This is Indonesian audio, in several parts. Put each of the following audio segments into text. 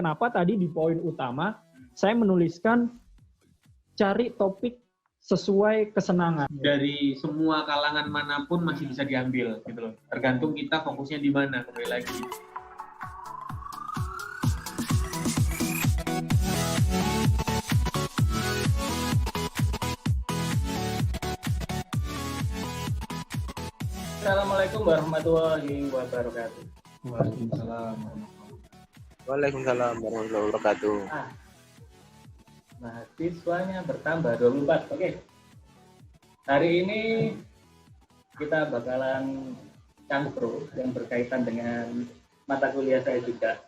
kenapa tadi di poin utama saya menuliskan cari topik sesuai kesenangan. Dari semua kalangan manapun masih bisa diambil gitu loh. Tergantung kita fokusnya di mana, kembali lagi. Assalamualaikum warahmatullahi wabarakatuh. Waalaikumsalam warahmatullahi wabarakatuh. Mahasiswanya bertambah 24. Oke. Hari ini kita bakalan cangkruk yang berkaitan dengan mata kuliah saya juga,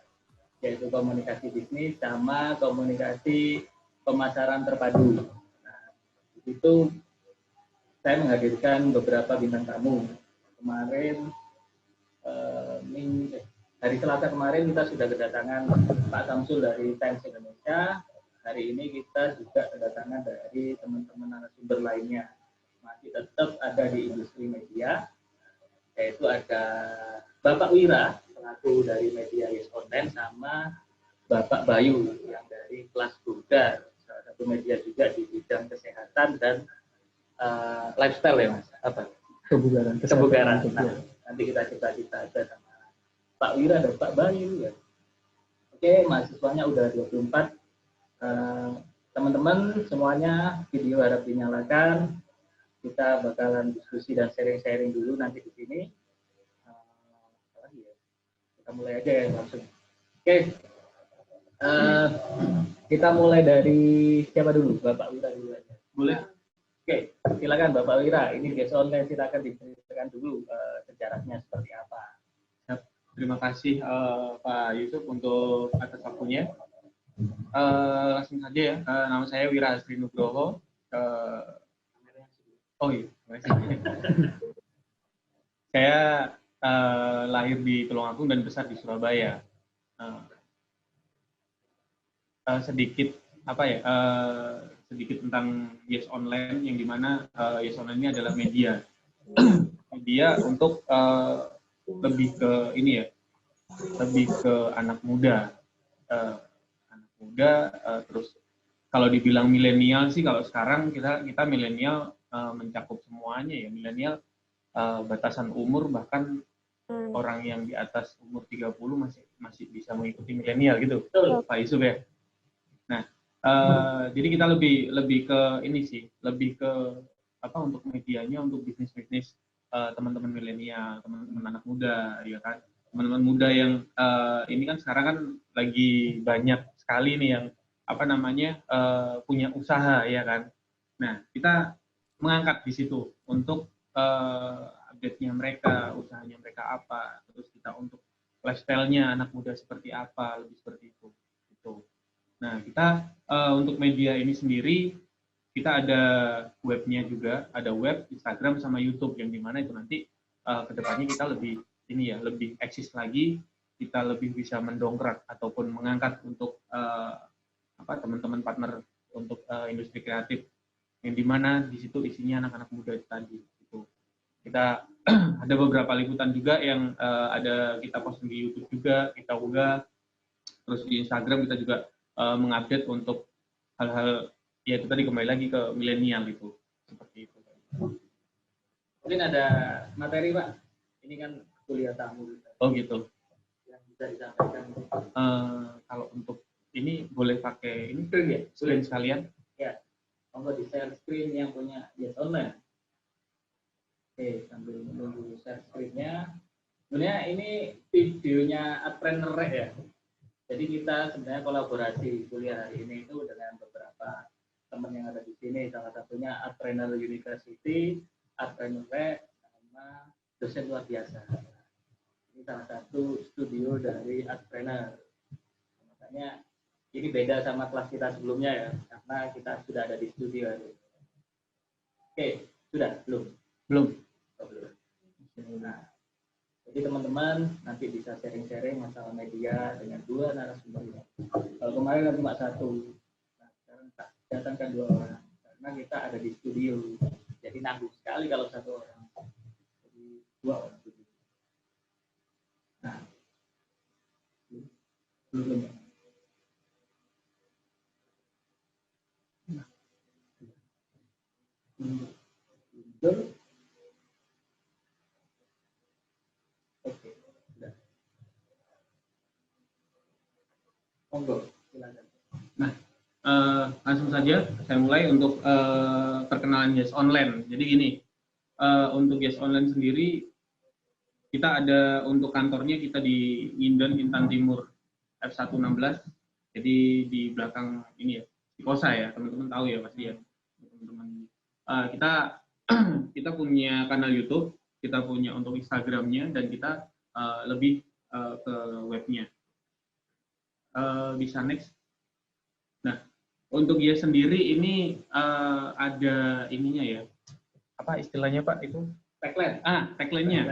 yaitu komunikasi bisnis sama komunikasi pemasaran terpadu. Nah, itu saya menghadirkan beberapa bintang tamu. Kemarin hari Selasa kemarin kita sudah kedatangan Pak Samsul dari Times Indonesia. Hari ini kita juga kedatangan dari teman-teman narasumber lainnya. Masih tetap ada di industri media, yaitu ada Bapak Wira selaku dari media Yes Online sama Bapak Bayu yang dari Kelas Bugar, salah satu media juga di bidang kesehatan dan lifestyle ya Mas. Apa? Kebugaran. Nah, nanti kita cerita aja sama Pak Wira dan Pak Bayu ya. Oke, mahasiswanya udah 24. Teman-teman semuanya video harap dinyalakan. Kita bakalan diskusi dan sharing-sharing dulu nanti di sini. Kita mulai aja ya langsung. Oke. Kita mulai dari siapa dulu? Bapak Wira dulu aja. Boleh. Oke, silakan Bapak Wira. Ini Yes Online, silakan diceritakan dulu sejarahnya seperti apa. Terima kasih Pak Yusuf untuk atas waktunya. Langsung saja ya. Nama saya Wira Asri Nugroho. Saya lahir di Tulungagung dan besar di Surabaya. Sedikit tentang Yes Online, yang dimana Yes Online ini adalah media untuk lebih ke lebih ke anak muda, terus kalau dibilang milenial sih, kalau sekarang kita milenial mencakup semuanya ya. Milenial batasan umur, bahkan orang yang di atas umur 30 masih bisa mengikuti milenial gitu. Betul, Pak Yusuf ya. Nah, jadi kita lebih ke ini sih, lebih ke untuk medianya, untuk bisnis teman-teman milenial, teman-teman anak muda, ya kan. Teman-teman muda yang ini kan sekarang kan lagi banyak sekali nih yang punya usaha, ya kan. Nah, kita mengangkat di situ untuk update-nya mereka, usahanya mereka apa, terus kita untuk lifestyle-nya anak muda seperti apa, lebih seperti itu. Gitu. Nah, kita untuk media ini sendiri, kita ada webnya juga, ada web, Instagram, sama YouTube, yang dimana itu nanti kedepannya kita lebih eksis lagi, kita lebih bisa mendongkrak ataupun mengangkat untuk teman-teman partner untuk industri kreatif, yang dimana di situ isinya anak-anak muda tadi. Gitu. Kita ada beberapa liputan juga yang ada kita posting di YouTube juga, kita unggah, terus di Instagram kita juga mengupdate untuk hal-hal ya itu tadi, kembali lagi ke milenial itu, seperti itu. Mungkin ada materi Pak, ini kan kuliah tamu. Oh gitu. Yang bisa disampaikan. Kalau untuk ini boleh pakai ini screen sekalian. Ya, monggo di share screen yang punya Yes Online. Oke, sambil menunggu share screen-nya. Sebenarnya ini videonya Adpreneur ya. Jadi kita sebenarnya kolaborasi kuliah hari ini itu dengan beberapa teman yang ada di sini, salah satunya Adpreneur University, Adpreneur sama dosen luar biasa. Ini salah satu studio dari Adpreneur. Makanya ini beda sama kelas kita sebelumnya ya, karena kita sudah ada di studio. Oke, sudah? Belum. Oh, belum. Nah, jadi teman-teman nanti bisa sharing-sharing masalah media dengan dua narasumber. Kalau kemarin kan cuma satu, nah sekarang tak datangkan dua orang karena kita ada di studio. Jadi nanggung sekali kalau satu orang. Jadi dua orang. Nah, belum. Mundur. Oke, sudah. Monggo, silakan. Nah, langsung saja saya mulai untuk perkenalan Yes Online. Jadi gini, untuk Yes Online sendiri, kita ada untuk kantornya kita di Nginden, Intan Timur, F116. Jadi di belakang ini ya, di Kosa ya, teman-teman tahu ya pasti ya. Teman-teman, kita punya kanal YouTube, kita punya untuk Instagramnya, dan kita lebih ke webnya. Bisa next. Nah, untuk dia sendiri ini ada ininya ya, apa istilahnya Pak itu? Tagline. Tagline-nya.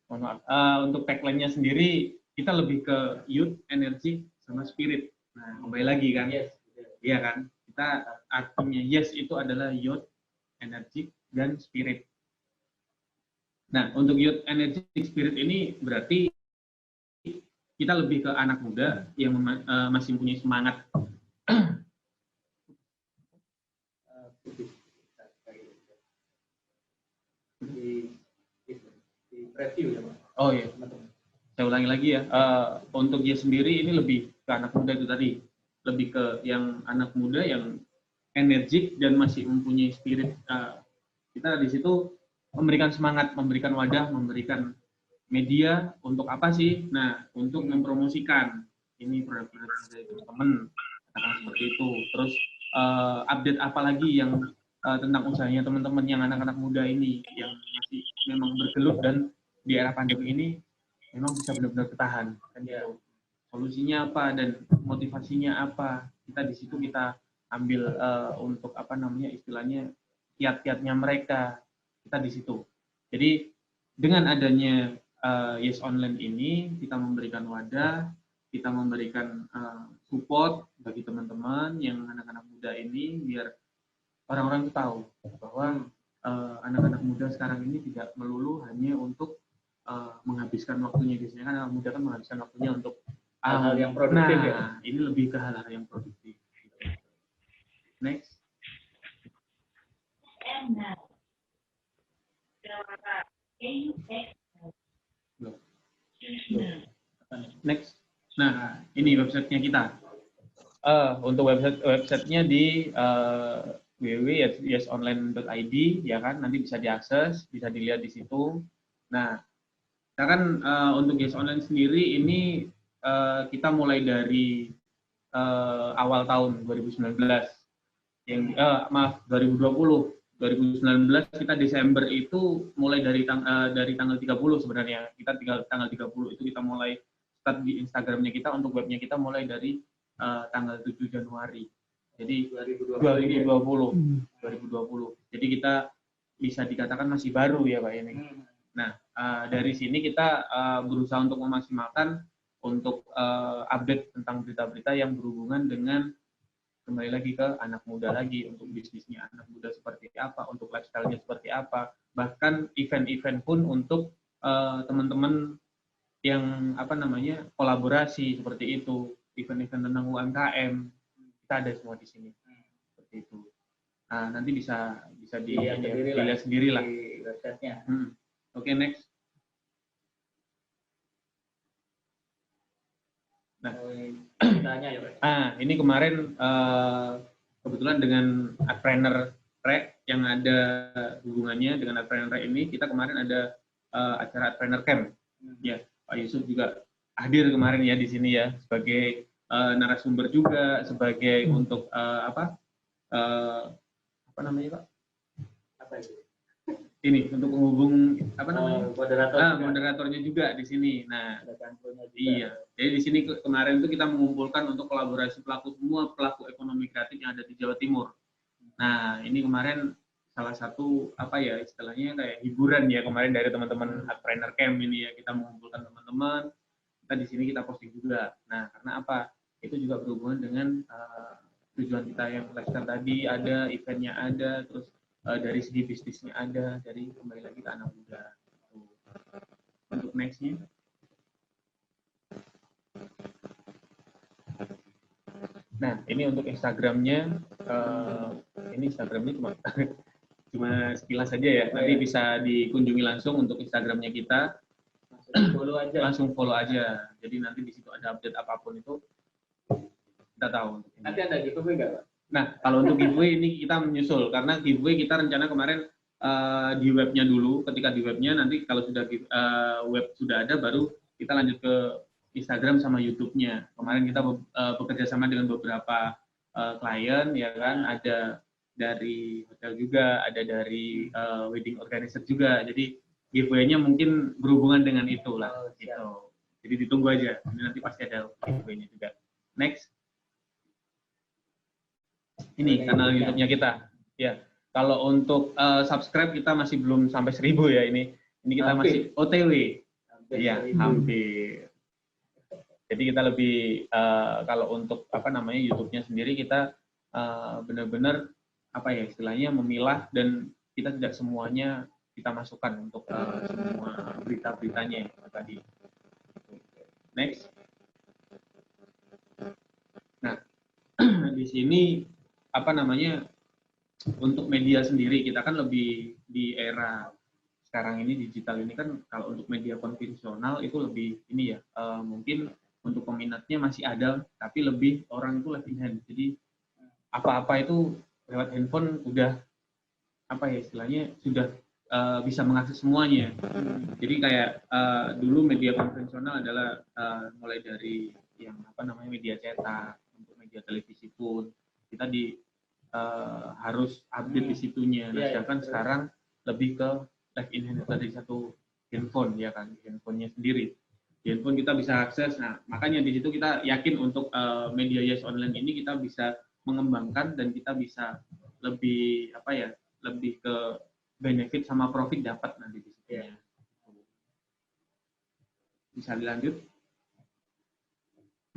Mohon maaf. Untuk tagline-nya sendiri kita lebih ke youth, energy, sama spirit. Nah, kembali lagi kan? Yes. Iya kan? Kita artinya yes itu adalah youth, energy, dan spirit. Nah, untuk youth, energy, spirit ini berarti kita lebih ke anak muda yang masih punya semangat. Di preview ya Pak. Oh iya. Saya ulangi lagi ya. Untuk dia sendiri ini lebih ke anak muda itu tadi, lebih ke yang anak muda yang energik dan masih mempunyai spirit. Kita di situ memberikan semangat, memberikan wadah, memberikan media untuk apa sih? Nah, untuk mempromosikan ini produk-produk dari teman-teman, katakan seperti itu. Terus update apa lagi yang tentang usahanya teman-teman yang anak-anak muda ini yang masih memang bergelut dan di era pandemi ini memang bisa benar-benar bertahan. Kan ya. Solusinya apa dan motivasinya apa? Kita di situ kita ambil untuk apa namanya istilahnya kiat-kiatnya mereka. Kita di situ. Jadi dengan adanya Yes Online ini kita memberikan wadah, kita memberikan support bagi teman-teman yang anak-anak muda ini biar orang-orang itu tahu bahwa anak-anak muda sekarang ini tidak melulu hanya untuk menghabiskan waktunya. Biasanya kan anak muda kan menghabiskan waktunya untuk hal-hal yang produktif. Nah, ya? ini lebih ke hal-hal yang produktif. Next. Next. Nah, ini websitenya kita. Untuk websitenya di www.yesonline.id ya kan, nanti bisa diakses, bisa dilihat di situ. Nah, kita kan untuk Yes Online sendiri ini kita mulai dari awal tahun 2019 yang 2020. 2019 kita Desember itu mulai dari tanggal 30 sebenarnya. Kita tanggal 30 itu kita mulai start di Instagramnya kita, untuk webnya kita mulai dari tanggal 7 Januari. Jadi 2020. Jadi kita bisa dikatakan masih baru ya Pak ini. Nah, dari sini kita berusaha untuk memaksimalkan untuk update tentang berita-berita yang berhubungan dengan kembali lagi ke anak muda lagi, untuk bisnisnya anak muda seperti apa, untuk lifestyle-nya seperti apa, bahkan event-event pun untuk teman-teman yang apa namanya kolaborasi seperti itu, event-event tentang UMKM kita ada semua di sini seperti itu. Nah, nanti bisa dilihat sendiri lah di websitenya. Oke, next. Nah, ini kemarin kebetulan dengan Adpreneur Rek yang ada hubungannya dengan Adpreneur Rek ini, kita kemarin ada acara Adpreneur Camp. Ya, Pak Yusuf juga hadir kemarin ya di sini ya sebagai narasumber juga, sebagai untuk apa namanya Pak? Apa itu? Ini untuk penghubung apa namanya? Moderatornya juga di sini. Nah, iya. Jadi di sini kemarin itu kita mengumpulkan untuk kolaborasi semua pelaku ekonomi kreatif yang ada di Jawa Timur. Nah, ini kemarin salah satu apa ya istilahnya kayak hiburan ya kemarin dari teman-teman Adpreneur Camp ini ya, kita mengumpulkan teman-teman. Kita di sini kita posting juga. Nah, karena apa? Itu juga berhubungan dengan tujuan kita yang lifestyle tadi, ada eventnya ada, terus dari segi bisnisnya ada, dari kembali lagi ke anak muda. Untuk next-nya. Nah, ini untuk Instagramnya, ini Instagramnya cuma cuma sekilas saja ya. Nanti bisa dikunjungi langsung untuk Instagramnya kita. Langsung follow aja. Jadi nanti di situ ada update apapun itu kita tahu. Nanti ada giveaway nggak, Pak? Nah, kalau untuk giveaway ini kita menyusul karena giveaway kita rencana kemarin di webnya dulu. Ketika di webnya nanti kalau sudah web sudah ada baru kita lanjut ke Instagram sama YouTube-nya. Kemarin kita bekerja sama dengan beberapa klien, ya kan, ada dari hotel juga, ada dari wedding organizer juga. Jadi giveaway-nya mungkin berhubungan dengan itu lah. Gitu. Jadi ditunggu aja. Nanti pasti ada giveaway-nya juga. Next. Ini kanal YouTube-nya kita. Ya. Kalau untuk subscribe kita masih belum sampai 1000 ya ini. Ini kita masih OTW. Iya, hampir. Jadi kita lebih kalau untuk YouTube-nya sendiri kita benar-benar istilahnya memilah dan kita tidak semuanya kita masukkan untuk semua berita-beritanya tadi. Next. Nah, di sini untuk media sendiri kita kan lebih di era sekarang ini digital ini kan kalau untuk media konvensional itu lebih ini ya mungkin untuk peminatnya masih ada tapi lebih orang itu left in hand. Jadi apa-apa itu lewat handphone udah istilahnya sudah bisa mengakses semuanya. Jadi kayak dulu media konvensional adalah mulai dari yang media cetak, untuk media televisi pun kita harus update di situnya. Nah, sedangkan sekarang lebih ke live in hand dari satu handphone ya kan, handphonenya sendiri. Di handphone kita bisa akses. Nah, makanya di situ kita yakin untuk media Yes Online ini kita bisa mengembangkan dan kita bisa lebih lebih ke benefit sama profit dapat nanti di situ. Yeah. Bisa dilanjut.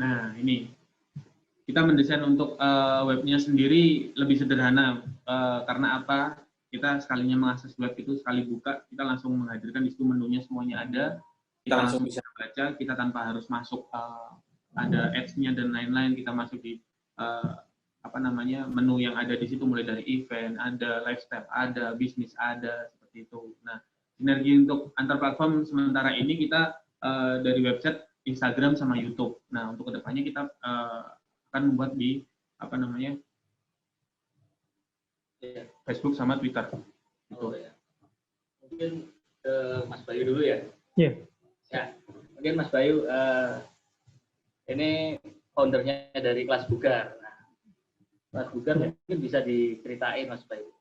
Nah, ini kita mendesain untuk webnya sendiri lebih sederhana karena apa? Kita sekalinya mengakses web itu sekali buka, kita langsung menghadirkan di situ menunya semuanya ada. Kita langsung bisa baca, kita tanpa harus masuk ada ads-nya dan lain-lain. Kita masuk di menu yang ada di situ mulai dari event, ada lifestyle, ada bisnis, ada seperti itu. Nah, sinergi untuk antar platform sementara ini kita dari website, Instagram sama YouTube. Nah, untuk kedepannya kita akan membuat di Facebook sama Twitter. Gitu. Oh, ya. Mungkin Mas Bayu dulu ya. Iya. Ya, mungkin Mas Bayu ini foundernya dari Kelas Bugar. Nah, Kelas Bugar mungkin bisa diceritain Mas Bayu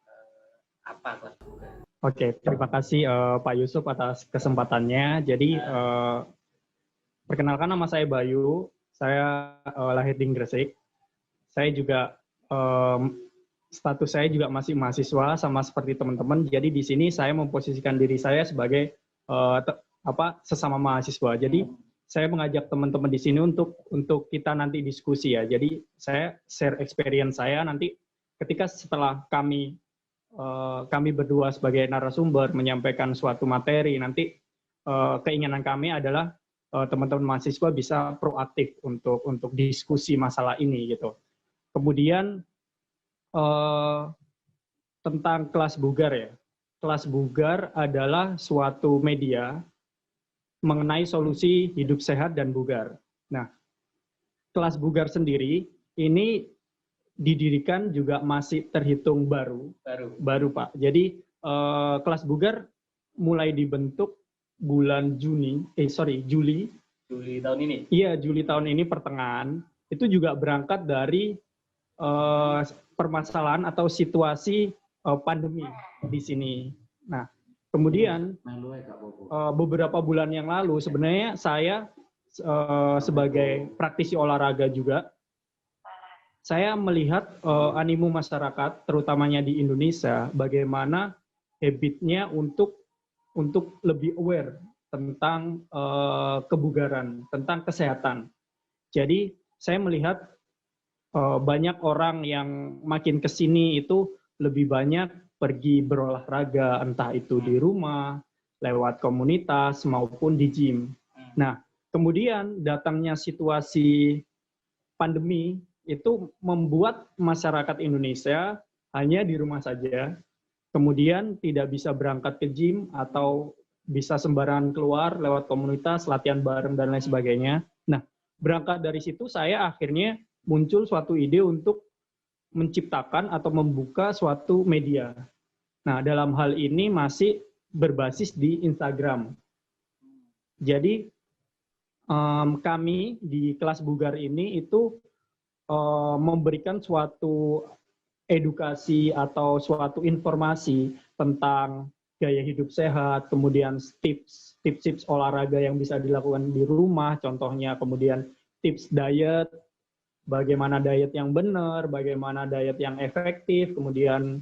apa Kelas Bugar? Oke, terima kasih Pak Yusuf atas kesempatannya. Jadi perkenalkan nama saya Bayu, saya lahir di Gresik. Saya juga status saya juga masih mahasiswa sama seperti teman-teman. Jadi di sini saya memposisikan diri saya sebagai sesama mahasiswa. Jadi saya mengajak teman-teman di sini untuk kita nanti diskusi ya. Jadi saya share experience saya nanti ketika setelah kami berdua sebagai narasumber menyampaikan suatu materi, nanti keinginan kami adalah teman-teman mahasiswa bisa proaktif untuk diskusi masalah ini gitu. Kemudian tentang Kelas Bugar ya. Kelas Bugar adalah suatu media mengenai solusi hidup sehat dan bugar. Nah, Kelas Bugar sendiri ini didirikan juga masih terhitung baru Pak. Jadi Kelas Bugar mulai dibentuk bulan Juli tahun ini. Iya, Juli tahun ini pertengahan. Itu juga berangkat dari permasalahan atau situasi pandemi di sini. Nah, kemudian beberapa bulan yang lalu sebenarnya saya sebagai praktisi olahraga juga, saya melihat animo masyarakat, terutamanya di Indonesia, bagaimana habitnya untuk lebih aware tentang kebugaran, tentang kesehatan. Jadi saya melihat banyak orang yang makin kesini itu lebih banyak pergi berolahraga, entah itu di rumah, lewat komunitas, maupun di gym. Nah, kemudian datangnya situasi pandemi itu membuat masyarakat Indonesia hanya di rumah saja, Kemudian tidak bisa berangkat ke gym atau bisa sembarangan keluar lewat komunitas, latihan bareng dan lain sebagainya. Nah, berangkat dari situ saya akhirnya muncul suatu ide untuk menciptakan atau membuka suatu media. Nah, dalam hal ini masih berbasis di Instagram. Jadi kami di kelas Bugar ini itu memberikan suatu edukasi atau suatu informasi tentang gaya hidup sehat, kemudian tips olahraga yang bisa dilakukan di rumah, contohnya kemudian tips diet, bagaimana diet yang benar, bagaimana diet yang efektif, kemudian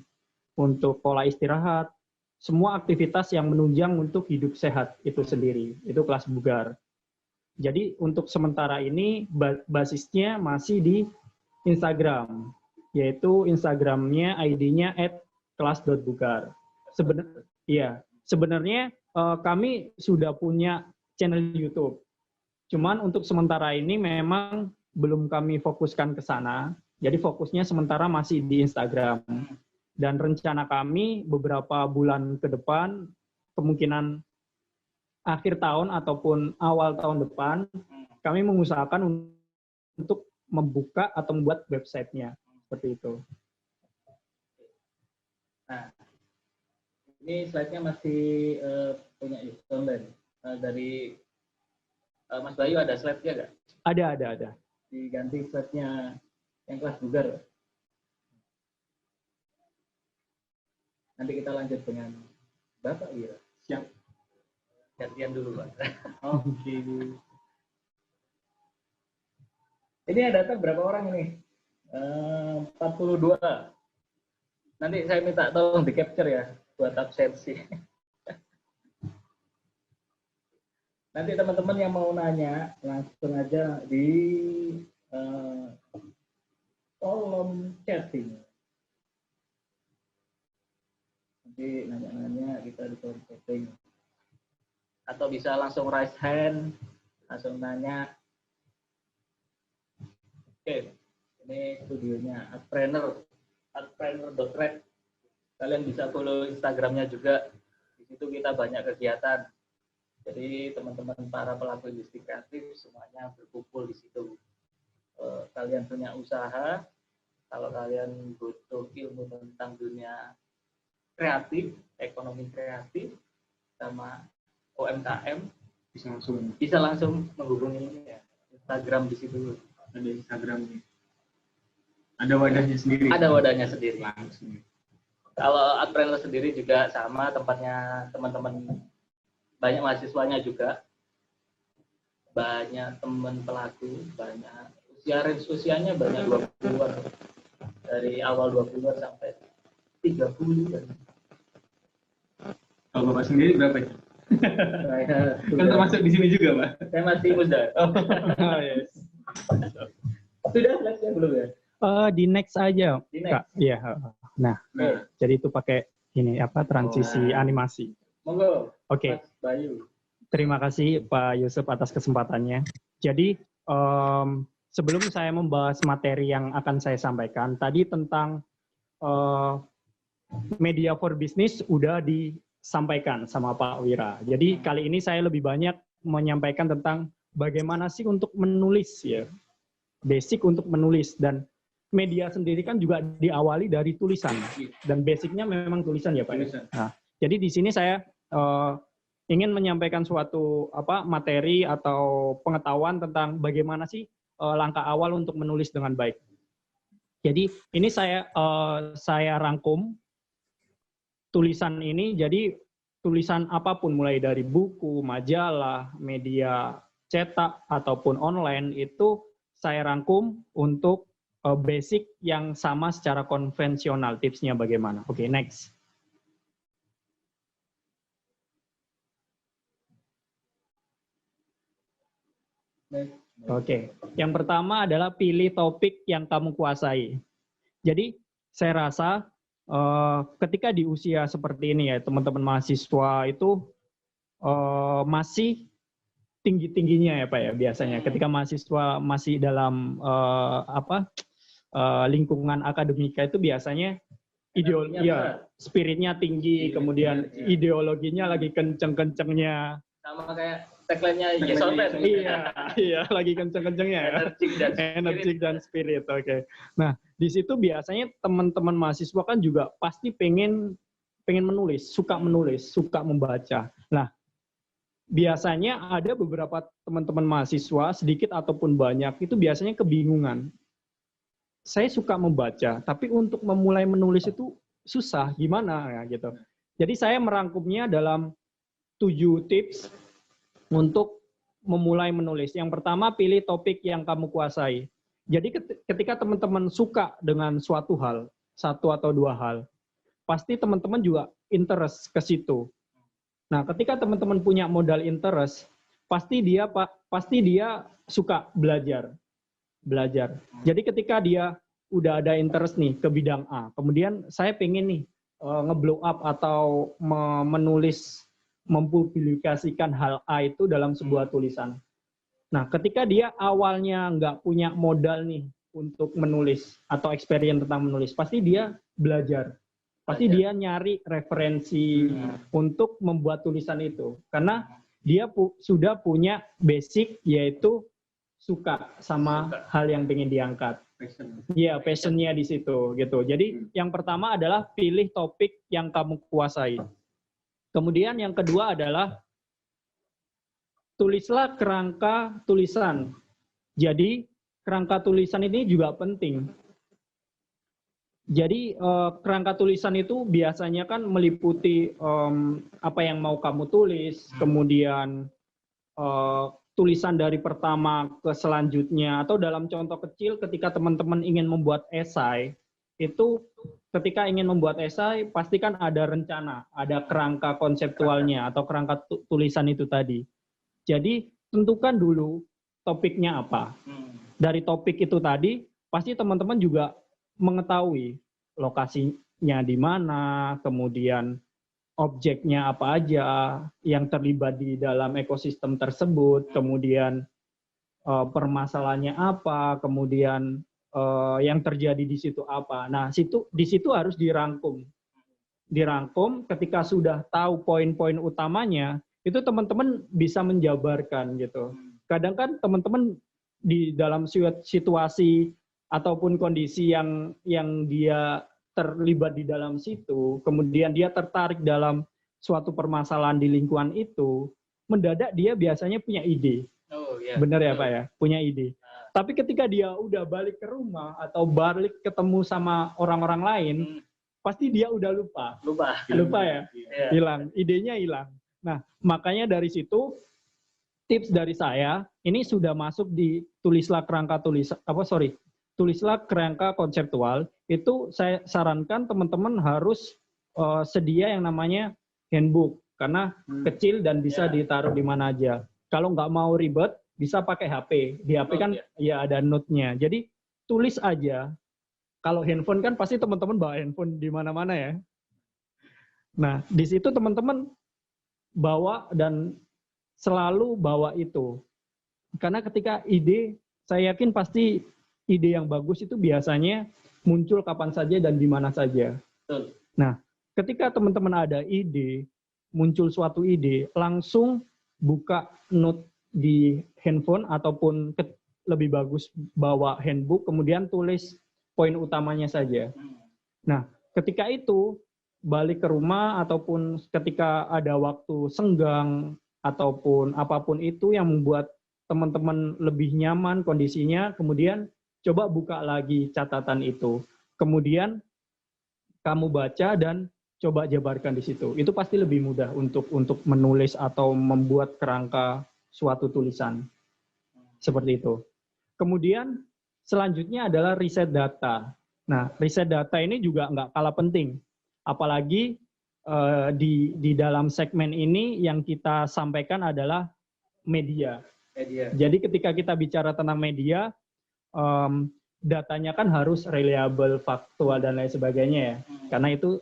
untuk pola istirahat, semua aktivitas yang menunjang untuk hidup sehat itu sendiri, itu kelas Bugar. Jadi untuk sementara ini basisnya masih di Instagram, yaitu Instagramnya ID-nya @kelas.bugar. Sebenarnya kami sudah punya channel YouTube. Cuman untuk sementara ini memang belum kami fokuskan ke sana. Jadi fokusnya sementara masih di Instagram. Dan rencana kami beberapa bulan ke depan, kemungkinan akhir tahun ataupun awal tahun depan, kami mengusahakan untuk membuka atau membuat websitenya. Seperti itu. Nah, ini slide-nya masih punya online. Dari Mas Bayu ada slide-nya nggak? Ada. Diganti slide-nya yang kelas Bugar. Nanti kita lanjut dengan Bapak Wira. Siap. Gantian dulu, Pak. Oke. Ini ada data berapa orang ini? 42. Nanti saya minta tolong di capture ya buat absensi. Nanti teman-teman yang mau nanya langsung aja di kolom chatting. Nanti nanya-nanya kita di kolom chatting. Atau bisa langsung raise hand, langsung nanya. Oke. Ini studionya @trainer.red. Kalian bisa follow Instagramnya juga. Di situ kita banyak kegiatan. Jadi teman-teman para pelaku industri kreatif semuanya berkumpul di situ. Kalian punya usaha, kalau kalian butuh ilmu tentang dunia kreatif, ekonomi kreatif, sama UMKM, bisa langsung menghubungi Instagram di situ. Ada Instagramnya. Ada wadahnya sendiri. Ada wadahnya sendiri. Langsung. Kalau Adpreneur sendiri juga sama, tempatnya teman-teman, banyak mahasiswanya juga, banyak teman pelaku, banyak usianya banyak 20-an, dari awal 20-an sampai 30-an. Kalau Bapak sendiri berapa ya? Kan termasuk di sini juga, Pak. Saya masih muda. Yes. Sudah selesai belum ya? Di next aja, Di next. Kak. Iya. Nah, jadi itu pakai ini transisi animasi. Monggo. Oke. Mas Bayu. Terima kasih Pak Yusuf atas kesempatannya. Jadi sebelum saya membahas materi yang akan saya sampaikan, tadi tentang media for business udah disampaikan sama Pak Wira. Jadi kali ini saya lebih banyak menyampaikan tentang bagaimana sih untuk menulis ya. Basic untuk menulis, dan media sendiri kan juga diawali dari tulisan, dan basicnya memang tulisan ya Pak. Nah, jadi di sini saya ingin menyampaikan suatu materi atau pengetahuan tentang bagaimana sih langkah awal untuk menulis dengan baik. Jadi ini saya rangkum tulisan ini, jadi tulisan apapun mulai dari buku, majalah, media cetak ataupun online itu saya rangkum untuk basic yang sama secara konvensional, tipsnya bagaimana. Oke, next. Oke, yang pertama adalah pilih topik yang kamu kuasai. Jadi saya rasa ketika di usia seperti ini ya, teman-teman mahasiswa itu masih tinggi-tingginya ya Pak ya biasanya. Ketika mahasiswa masih dalam lingkungan akademika itu biasanya Energinya iya, berat. spiritnya tinggi, kemudian Iya. ideologinya lagi kenceng-kencengnya. Sama kayak tagline-nya Yes Online. Iya, lagi kenceng-kencengnya ya. Energik dan spirit, oke. Nah, di situ biasanya teman-teman mahasiswa kan juga pasti pengen menulis, suka membaca. Nah, biasanya ada beberapa teman-teman mahasiswa, sedikit ataupun banyak, itu biasanya kebingungan. Saya suka membaca, tapi untuk memulai menulis itu susah, gimana ya gitu. Jadi saya merangkumnya dalam 7 tips untuk memulai menulis. Yang pertama, pilih topik yang kamu kuasai. Jadi ketika teman-teman suka dengan suatu hal, 1 atau 2 hal, pasti teman-teman juga interest ke situ. Nah, ketika teman-teman punya modal interest, pasti dia suka belajar. Jadi ketika dia udah ada interest nih ke bidang A, kemudian saya pengen nih nge-blow up atau menulis, mempublikasikan hal A itu dalam sebuah tulisan. Nah, ketika dia awalnya nggak punya modal nih untuk menulis atau experience tentang menulis, pasti dia belajar. Pasti dia nyari referensi untuk membuat tulisan itu. Karena dia sudah punya basic, yaitu suka sama hal yang pengen diangkat. Iya, passionnya di situ gitu. Jadi yang pertama adalah pilih topik yang kamu kuasai. Kemudian yang kedua adalah tulislah kerangka tulisan. Jadi kerangka tulisan ini juga penting. Jadi kerangka tulisan itu biasanya kan meliputi apa yang mau kamu tulis, kemudian tulisan dari pertama ke selanjutnya, atau dalam contoh kecil ketika teman-teman ingin membuat esai, itu ketika ingin membuat esai pasti kan ada rencana, ada kerangka konseptualnya atau kerangka tulisan itu tadi. Jadi tentukan dulu topiknya apa. Dari topik itu tadi pasti teman-teman juga mengetahui lokasinya di mana, kemudian objeknya apa aja yang terlibat di dalam ekosistem tersebut, kemudian permasalahannya apa, kemudian yang terjadi di situ apa. Nah, di situ harus dirangkum. Dirangkum ketika sudah tahu poin-poin utamanya, itu teman-teman bisa menjabarkan gitu. Kadang kan teman-teman di dalam situasi ataupun kondisi yang dia terlibat di dalam situ, kemudian dia tertarik dalam suatu permasalahan di lingkungan itu, mendadak dia biasanya punya ide. Benar ya Pak ya? Punya ide. Tapi ketika dia udah balik ke rumah atau balik ketemu sama orang-orang lain, pasti dia udah lupa ya? Hilang, idenya hilang. Nah, makanya dari situ tips dari saya, ini sudah masuk di tulislah kerangka konseptual, itu saya sarankan teman-teman harus sedia yang namanya handbook, karena kecil dan bisa ditaruh di mana aja. Kalau nggak mau ribet, bisa pakai HP. Di HP kan ya ada note-nya. Jadi tulis aja. Kalau handphone kan pasti teman-teman bawa handphone di mana-mana ya. Nah, di situ teman-teman bawa dan selalu bawa itu. Karena ketika ide, saya yakin pasti ide yang bagus itu biasanya muncul kapan saja dan di mana saja. Nah, ketika teman-teman ada ide, muncul suatu ide, langsung buka note di handphone ataupun lebih bagus bawa handbook, kemudian tulis poin utamanya saja. Nah, ketika itu balik ke rumah ataupun ketika ada waktu senggang ataupun apapun itu yang membuat teman-teman lebih nyaman kondisinya, kemudian coba buka lagi catatan itu. Kemudian kamu baca dan coba jabarkan di situ. Itu pasti lebih mudah untuk menulis atau membuat kerangka suatu tulisan. Seperti itu. Kemudian selanjutnya adalah riset data. Nah, riset data ini juga nggak kalah penting. Apalagi di dalam segmen ini yang kita sampaikan adalah media. Jadi ketika kita bicara tentang media, datanya kan harus reliable, faktual, dan lain sebagainya ya. Karena itu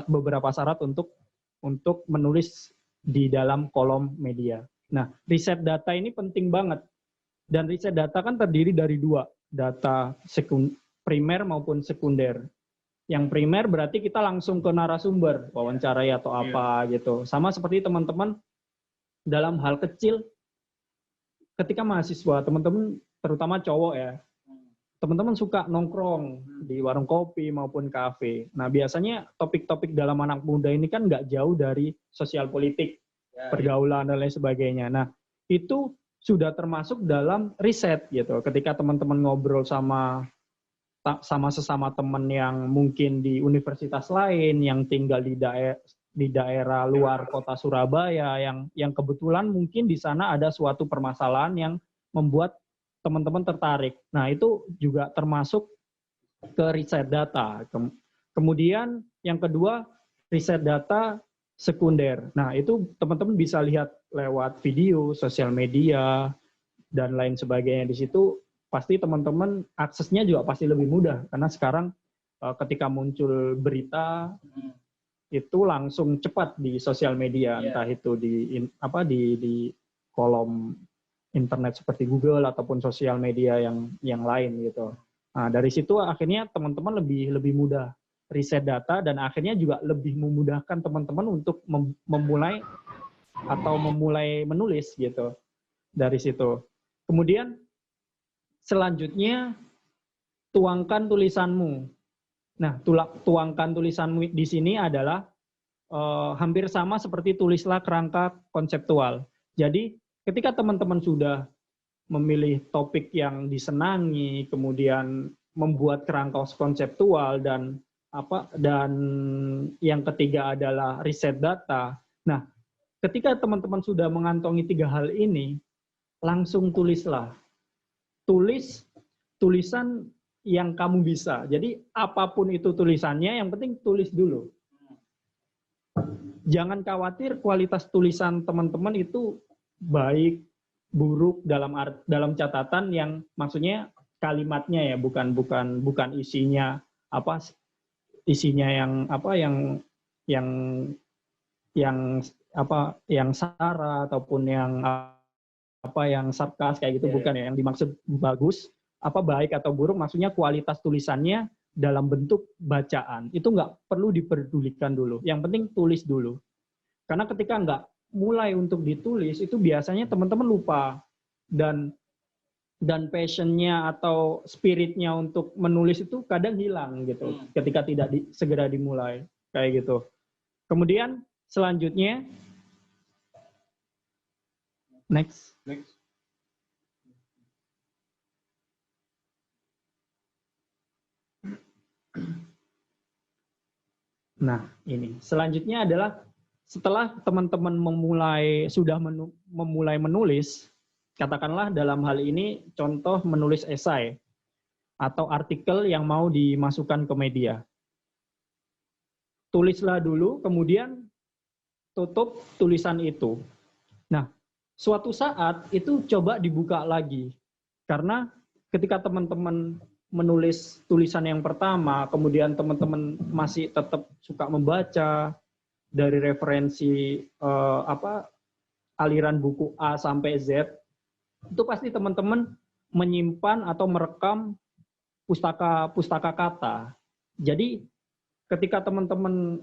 beberapa syarat untuk menulis di dalam kolom media. Nah, riset data ini penting banget. Dan riset data kan terdiri dari 2, data primer maupun sekunder. Yang primer berarti kita langsung ke narasumber, wawancarai atau apa gitu. Sama seperti teman-teman dalam hal kecil, ketika mahasiswa, teman-teman terutama cowok ya, teman-teman suka nongkrong di warung kopi maupun kafe. Nah biasanya topik-topik dalam anak muda ini kan nggak jauh dari sosial politik, pergaulan dan lain sebagainya. Nah itu sudah termasuk dalam riset gitu. Ketika teman-teman ngobrol sama sesama teman yang mungkin di universitas lain, yang tinggal di daerah luar kota Surabaya, yang kebetulan mungkin di sana ada suatu permasalahan yang membuat teman-teman tertarik. Nah, itu juga termasuk ke riset data. Kemudian yang kedua, riset data sekunder. Nah, itu teman-teman bisa lihat lewat video, sosial media, dan lain sebagainya. Di situ pasti teman-teman aksesnya juga pasti lebih mudah. Karena sekarang ketika muncul berita, itu langsung cepat di sosial media, entah itu di kolom internet seperti Google ataupun sosial media yang lain gitu. Nah, dari situ akhirnya teman-teman lebih mudah riset data dan akhirnya juga lebih memudahkan teman-teman untuk memulai menulis gitu dari situ. Kemudian selanjutnya tuangkan tulisanmu. Nah, tuangkan tulisanmu di sini adalah hampir sama seperti tulislah kerangka konseptual. Jadi ketika teman-teman sudah memilih topik yang disenangi, kemudian membuat kerangka konseptual dan yang ketiga adalah riset data. Nah, ketika teman-teman sudah mengantongi 3 hal ini, langsung tulislah. Tulis tulisan yang kamu bisa. Jadi apapun itu tulisannya, yang penting tulis dulu. Jangan khawatir kualitas tulisan teman-teman itu baik, buruk dalam catatan yang maksudnya kalimatnya ya, bukan isinya yang sara ataupun yang sarkas kayak gitu, bukan ya. Yang dimaksud bagus, baik atau buruk, maksudnya kualitas tulisannya dalam bentuk bacaan itu nggak perlu diperdulikan dulu. Yang penting tulis dulu. Karena ketika nggak mulai untuk ditulis, itu biasanya teman-teman lupa dan passionnya atau spiritnya untuk menulis itu kadang hilang gitu. Ketika tidak segera dimulai kayak gitu. Kemudian selanjutnya next. Nah, ini selanjutnya adalah setelah teman-teman sudah memulai menulis, katakanlah dalam hal ini contoh menulis esai atau artikel yang mau dimasukkan ke media. Tulislah dulu, kemudian tutup tulisan itu. Nah, suatu saat itu coba dibuka lagi. Karena ketika teman-teman menulis tulisan yang pertama, kemudian teman-teman masih tetap suka membaca dari referensi aliran buku A sampai Z, itu pasti teman-teman menyimpan atau merekam pustaka kata. Jadi ketika teman-teman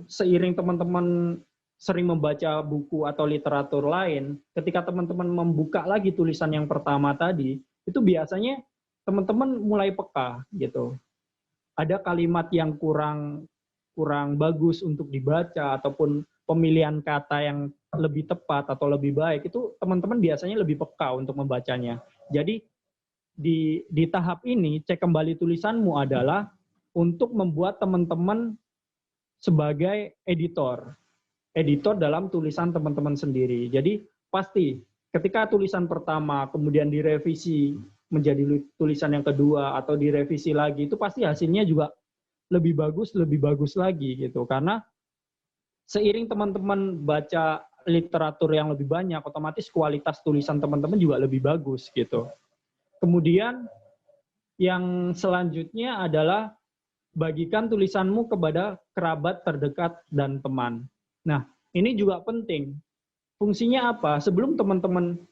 seiring teman-teman sering membaca buku atau literatur lain, ketika teman-teman membuka lagi tulisan yang pertama tadi, itu biasanya teman-teman mulai peka gitu. Ada kalimat yang kurang bagus untuk dibaca ataupun pemilihan kata yang lebih tepat atau lebih baik, itu teman-teman biasanya lebih peka untuk membacanya. Jadi di tahap ini cek kembali tulisanmu adalah untuk membuat teman-teman sebagai editor dalam tulisan teman-teman sendiri. Jadi pasti ketika tulisan pertama kemudian direvisi menjadi tulisan yang kedua atau direvisi lagi, itu pasti hasilnya juga lebih bagus lagi gitu. Karena seiring teman-teman baca literatur yang lebih banyak, otomatis kualitas tulisan teman-teman juga lebih bagus gitu. Kemudian yang selanjutnya adalah bagikan tulisanmu kepada kerabat terdekat dan teman. Nah, ini juga penting. Fungsinya apa? Sebelum teman-teman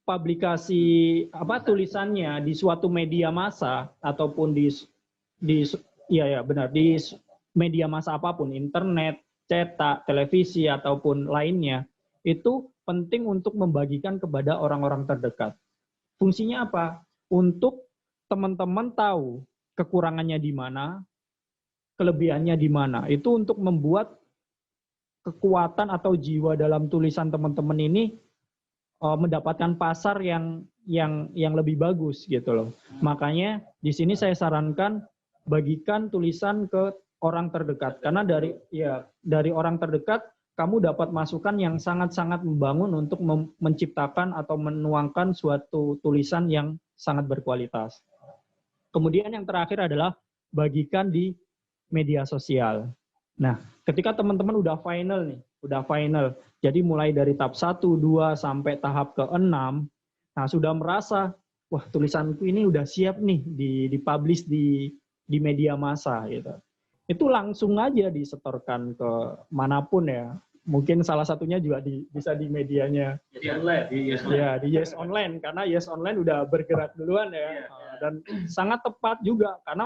publikasi tulisannya di suatu media massa ataupun di benar di media massa apapun, internet, cetak, televisi ataupun lainnya, itu penting untuk membagikan kepada orang-orang terdekat. Fungsinya apa? Untuk teman-teman tahu kekurangannya di mana, kelebihannya di mana. Itu untuk membuat kekuatan atau jiwa dalam tulisan teman-teman ini mendapatkan pasar yang lebih bagus gitu loh. Makanya di sini saya sarankan bagikan tulisan ke orang terdekat, karena dari orang terdekat kamu dapat masukan yang sangat-sangat membangun untuk menciptakan atau menuangkan suatu tulisan yang sangat berkualitas. Kemudian yang terakhir adalah bagikan di media sosial. Nah, ketika teman-teman udah final, jadi mulai dari tahap 1, 2, sampai tahap ke-6, nah sudah merasa, wah tulisanku ini udah siap nih dipublish di media massa gitu. Itu langsung aja disetorkan ke manapun ya. Mungkin salah satunya juga bisa di medianya. Di Yes Online, karena Yes Online udah bergerak duluan ya. Dan sangat tepat juga, karena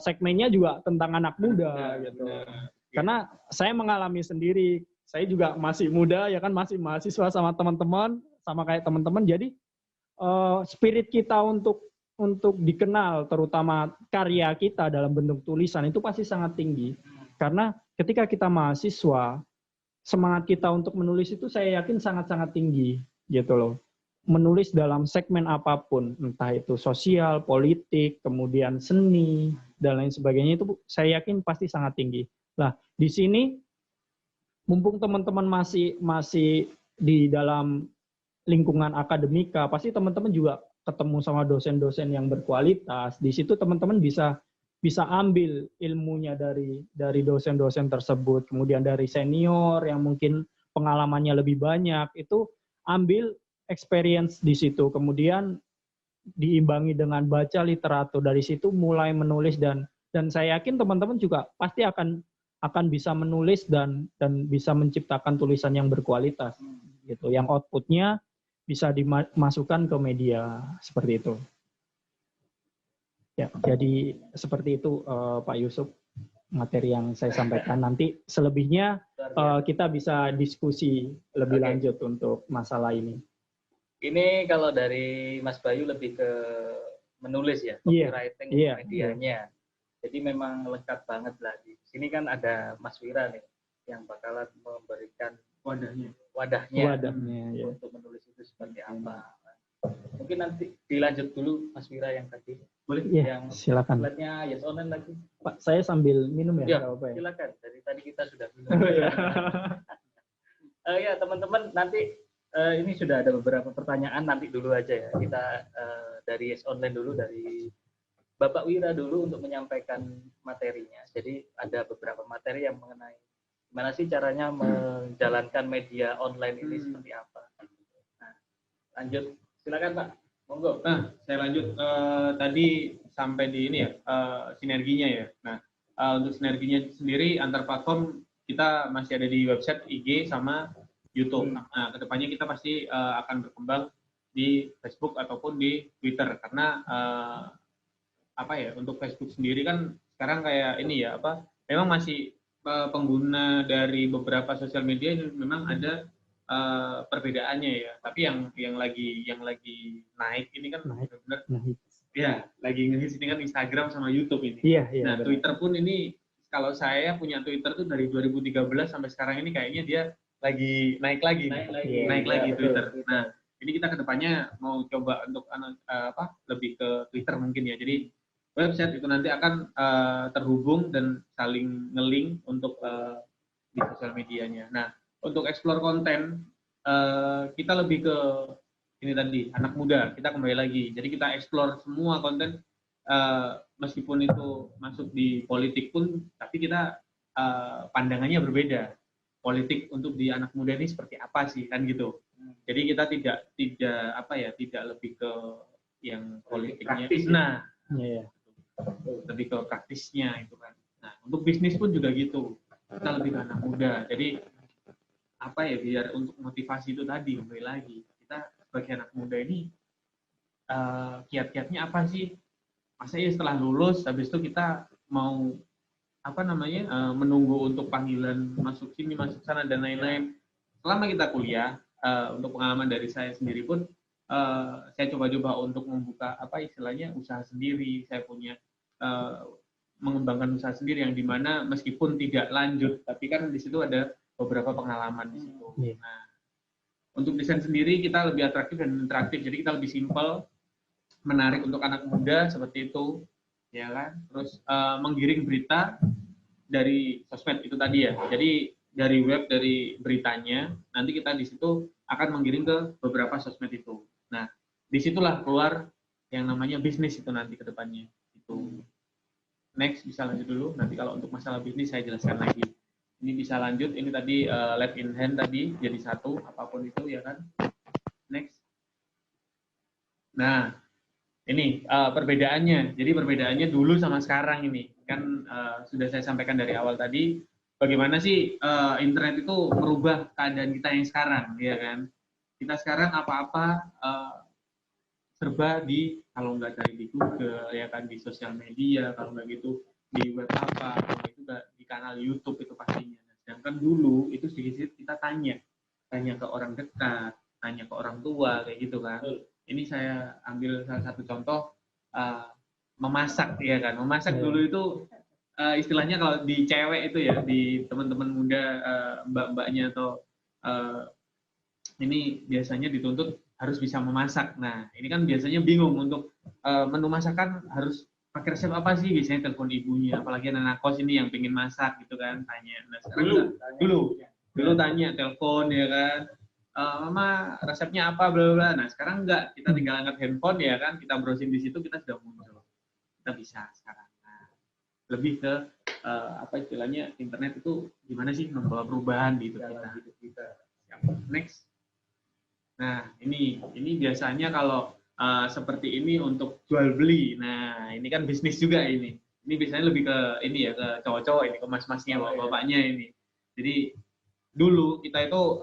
segmennya juga tentang anak muda gitu. Karena saya mengalami sendiri, saya juga masih muda ya kan, masih mahasiswa sama teman-teman, sama kayak teman-teman. Jadi spirit kita untuk dikenal, terutama karya kita dalam bentuk tulisan itu pasti sangat tinggi. Karena ketika kita mahasiswa, semangat kita untuk menulis itu saya yakin sangat-sangat tinggi gitu loh. Menulis dalam segmen apapun, entah itu sosial, politik, kemudian seni, dan lain sebagainya, itu saya yakin pasti sangat tinggi. Nah, di sini mumpung teman-teman masih di dalam lingkungan akademika, pasti teman-teman juga ketemu sama dosen-dosen yang berkualitas. Di situ teman-teman bisa ambil ilmunya dari dosen-dosen tersebut, kemudian dari senior yang mungkin pengalamannya lebih banyak, itu ambil experience di situ, kemudian diimbangi dengan baca literatur, dari situ mulai menulis, dan saya yakin teman-teman juga pasti akan bisa menulis dan bisa menciptakan tulisan yang berkualitas gitu, yang outputnya bisa dimasukkan ke media seperti itu. Ya, jadi seperti itu Pak Yusuf materi yang saya sampaikan. Nanti selebihnya kita bisa diskusi lebih lanjut untuk masalah ini. Ini kalau dari Mas Bayu lebih ke menulis ya, copywriting medianya. Jadi memang lengkap banget lah. Di sini kan ada Mas Wira nih yang bakalan memberikan wadahnya untuk menulis itu seperti apa. Mungkin nanti dilanjut dulu Mas Wira yang tadi. Boleh? Yang silakan. Slide-nya Yes Online lagi. Pak, saya sambil minum ya. Silakan. Dari tadi kita sudah minum. Ya teman-teman, nanti ini sudah ada beberapa pertanyaan, nanti dulu aja ya. Kita dari Yes Online dulu, dari Bapak Wira dulu untuk menyampaikan materinya. Jadi ada beberapa materi yang mengenai gimana sih caranya menjalankan media online ini seperti apa. Nah, lanjut, silakan Pak. Monggo. Nah, saya lanjut tadi sampai di ini ya, sinerginya ya. Nah, untuk sinerginya sendiri antar platform kita masih ada di website, IG sama YouTube. Nah, kedepannya kita pasti akan berkembang di Facebook ataupun di Twitter, karena untuk Facebook sendiri kan sekarang kayak ini ya, memang masih pengguna dari beberapa sosial media memang ada perbedaannya ya, tapi yang lagi naik ini kan benar-benar ya, lagi ngehits ini kan Instagram sama YouTube ini. Nah, benar. Twitter pun ini, kalau saya punya Twitter tuh dari 2013 sampai sekarang ini kayaknya dia lagi naik lagi Twitter. Nah, ini kita kedepannya mau coba untuk lebih ke Twitter mungkin ya. Jadi website itu nanti akan terhubung dan saling nge-link untuk di sosial medianya. Nah, untuk explore konten kita lebih ke ini tadi, anak muda, kita kembali lagi. Jadi kita explore semua konten, meskipun itu masuk di politik pun, tapi kita pandangannya berbeda. Politik untuk di anak muda ini seperti apa sih, kan gitu. Jadi kita tidak lebih ke yang politiknya. Nah, lebih ke praktisnya itu kan. Nah, untuk bisnis pun juga gitu. Kita lebih ke anak muda. Jadi biar untuk motivasi itu tadi kembali lagi. Kita bagi anak muda ini kiat-kiatnya apa sih? Masa ya setelah lulus habis itu kita mau menunggu untuk panggilan masuk sini, masuk sana dan lain-lain. Selama kita kuliah, untuk pengalaman dari saya sendiri pun saya coba-coba untuk membuka usaha sendiri. Saya punya mengembangkan usaha sendiri yang dimana meskipun tidak lanjut, tapi kan di situ ada beberapa pengalaman di situ. Nah, untuk desain sendiri kita lebih atraktif dan interaktif, jadi kita lebih simpel, menarik untuk anak muda seperti itu, ya kan. Terus menggiring berita dari sosmed itu tadi ya. Jadi dari web, dari beritanya, nanti kita di situ akan menggiring ke beberapa sosmed itu. Nah, disitulah keluar yang namanya bisnis itu nanti ke depannya. Itu. Next, bisa lanjut dulu. Nanti kalau untuk masalah bisnis saya jelaskan lagi. Ini bisa lanjut. Ini tadi left in hand tadi jadi satu, apapun itu ya kan. Next. Nah, ini perbedaannya. Jadi perbedaannya dulu sama sekarang ini. Kan sudah saya sampaikan dari awal tadi, bagaimana sih internet itu merubah keadaan kita yang sekarang, ya kan? Kita sekarang apa-apa serba kalau nggak dari di Google, ya kan, di sosial media, kalau nggak gitu di web apa, kalau itu di kanal YouTube itu pastinya. Sedangkan dulu itu sedikit kita tanya ke orang dekat, tanya ke orang tua, kayak gitu kan. Ini saya ambil salah satu contoh memasak, ya kan. Memasak dulu itu istilahnya kalau di cewek itu ya, di teman-teman muda, mbak-mbaknya atau ini biasanya dituntut harus bisa memasak. Nah, ini kan biasanya bingung untuk menu masakan harus pakai resep apa sih? Biasanya telepon ibunya, apalagi anak kos ini yang pengen masak gitu kan, tanya. Nah, sekarang dulu tanya, telepon ya kan. Mama resepnya apa bla bla. Nah, sekarang enggak, kita tinggal angkat handphone ya kan, kita browsing di situ, kita sudah muncul. Kita bisa sekarang. Nah, lebih ke istilahnya internet itu gimana sih membawa perubahan di hidup kita. Next. Nah, ini biasanya kalau seperti ini untuk jual beli. Nah, ini kan bisnis juga ini. Ini biasanya lebih ke ini ya, ke cowok-cowok ini, ke mas-masnya, bapak-bapaknya ini. Jadi dulu kita itu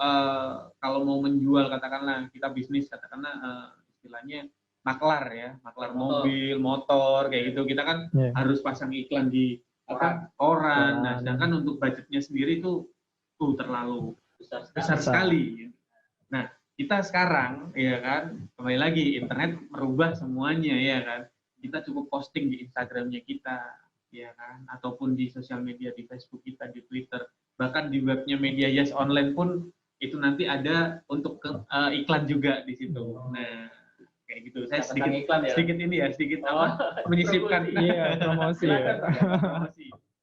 kalau mau menjual, katakanlah kita bisnis, katakanlah istilahnya maklar ya, maklar mobil, motor kayak gitu. Kita kan harus pasang iklan di koran. Nah, sedangkan untuk budgetnya sendiri itu terlalu besar sekali. Nah, kita sekarang ya kan, kembali lagi internet merubah semuanya ya kan. Kita cukup posting di Instagramnya kita ya kan, ataupun di sosial media, di Facebook kita, di Twitter, bahkan di webnya Media Yes Online pun itu nanti ada untuk iklan juga di situ. Nah, kayak gitu. Saya sedikit ini ya, menyisipkan promosi ya.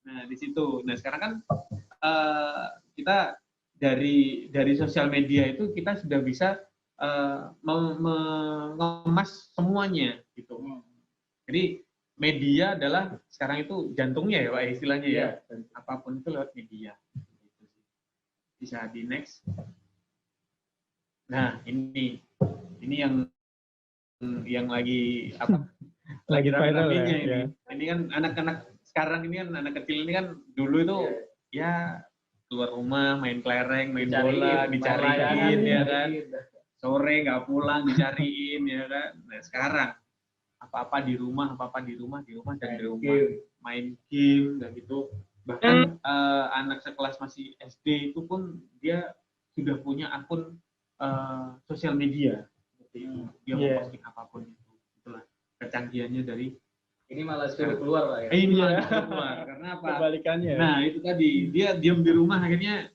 Nah, di situ. Nah, sekarang kan kita dari sosial media itu kita sudah bisa mengemas semuanya gitu. Jadi media adalah sekarang itu jantungnya ya Pak, istilahnya ya. Apapun itu lewat media. Bisa di next. Nah, ini yang lagi lagi viral ya. Ini. Ini kan anak-anak sekarang ini kan, anak kecil ini kan dulu itu ya keluar rumah, main kelereng, main bola, dicariin ya kan. Sore nggak pulang, dicariin ya kan. Nah, sekarang apa-apa di rumah dan di rumah, main game dan gitu. Bahkan anak sekelas masih SD itu pun dia sudah punya akun sosial media. Dia mau posting apapun itu. Itulah kecanggihannya dari ini malah suruh keluar Pak ya. Ini malah suruh keluar. Karena apa? Kebalikannya. Nah, itu tadi dia diam di rumah, akhirnya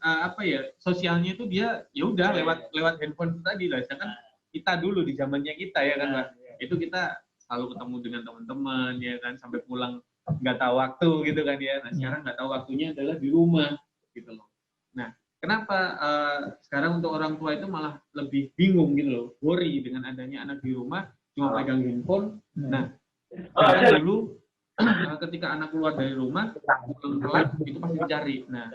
sosialnya itu dia ya udah lewat handphone itu tadi lah. Sedangkan kita dulu di zamannya kita ya kan, Pak. Itu kita selalu ketemu dengan teman-teman ya kan, sampai pulang nggak tahu waktu gitu kan ya. Nah, sekarang nggak tahu waktunya adalah di rumah gitu loh. Nah, kenapa sekarang untuk orang tua itu malah lebih bingung gitu loh, worry dengan adanya anak di rumah cuma pegang handphone. Nah, dulu ketika anak keluar dari rumah telat itu pasti dicari. Nah,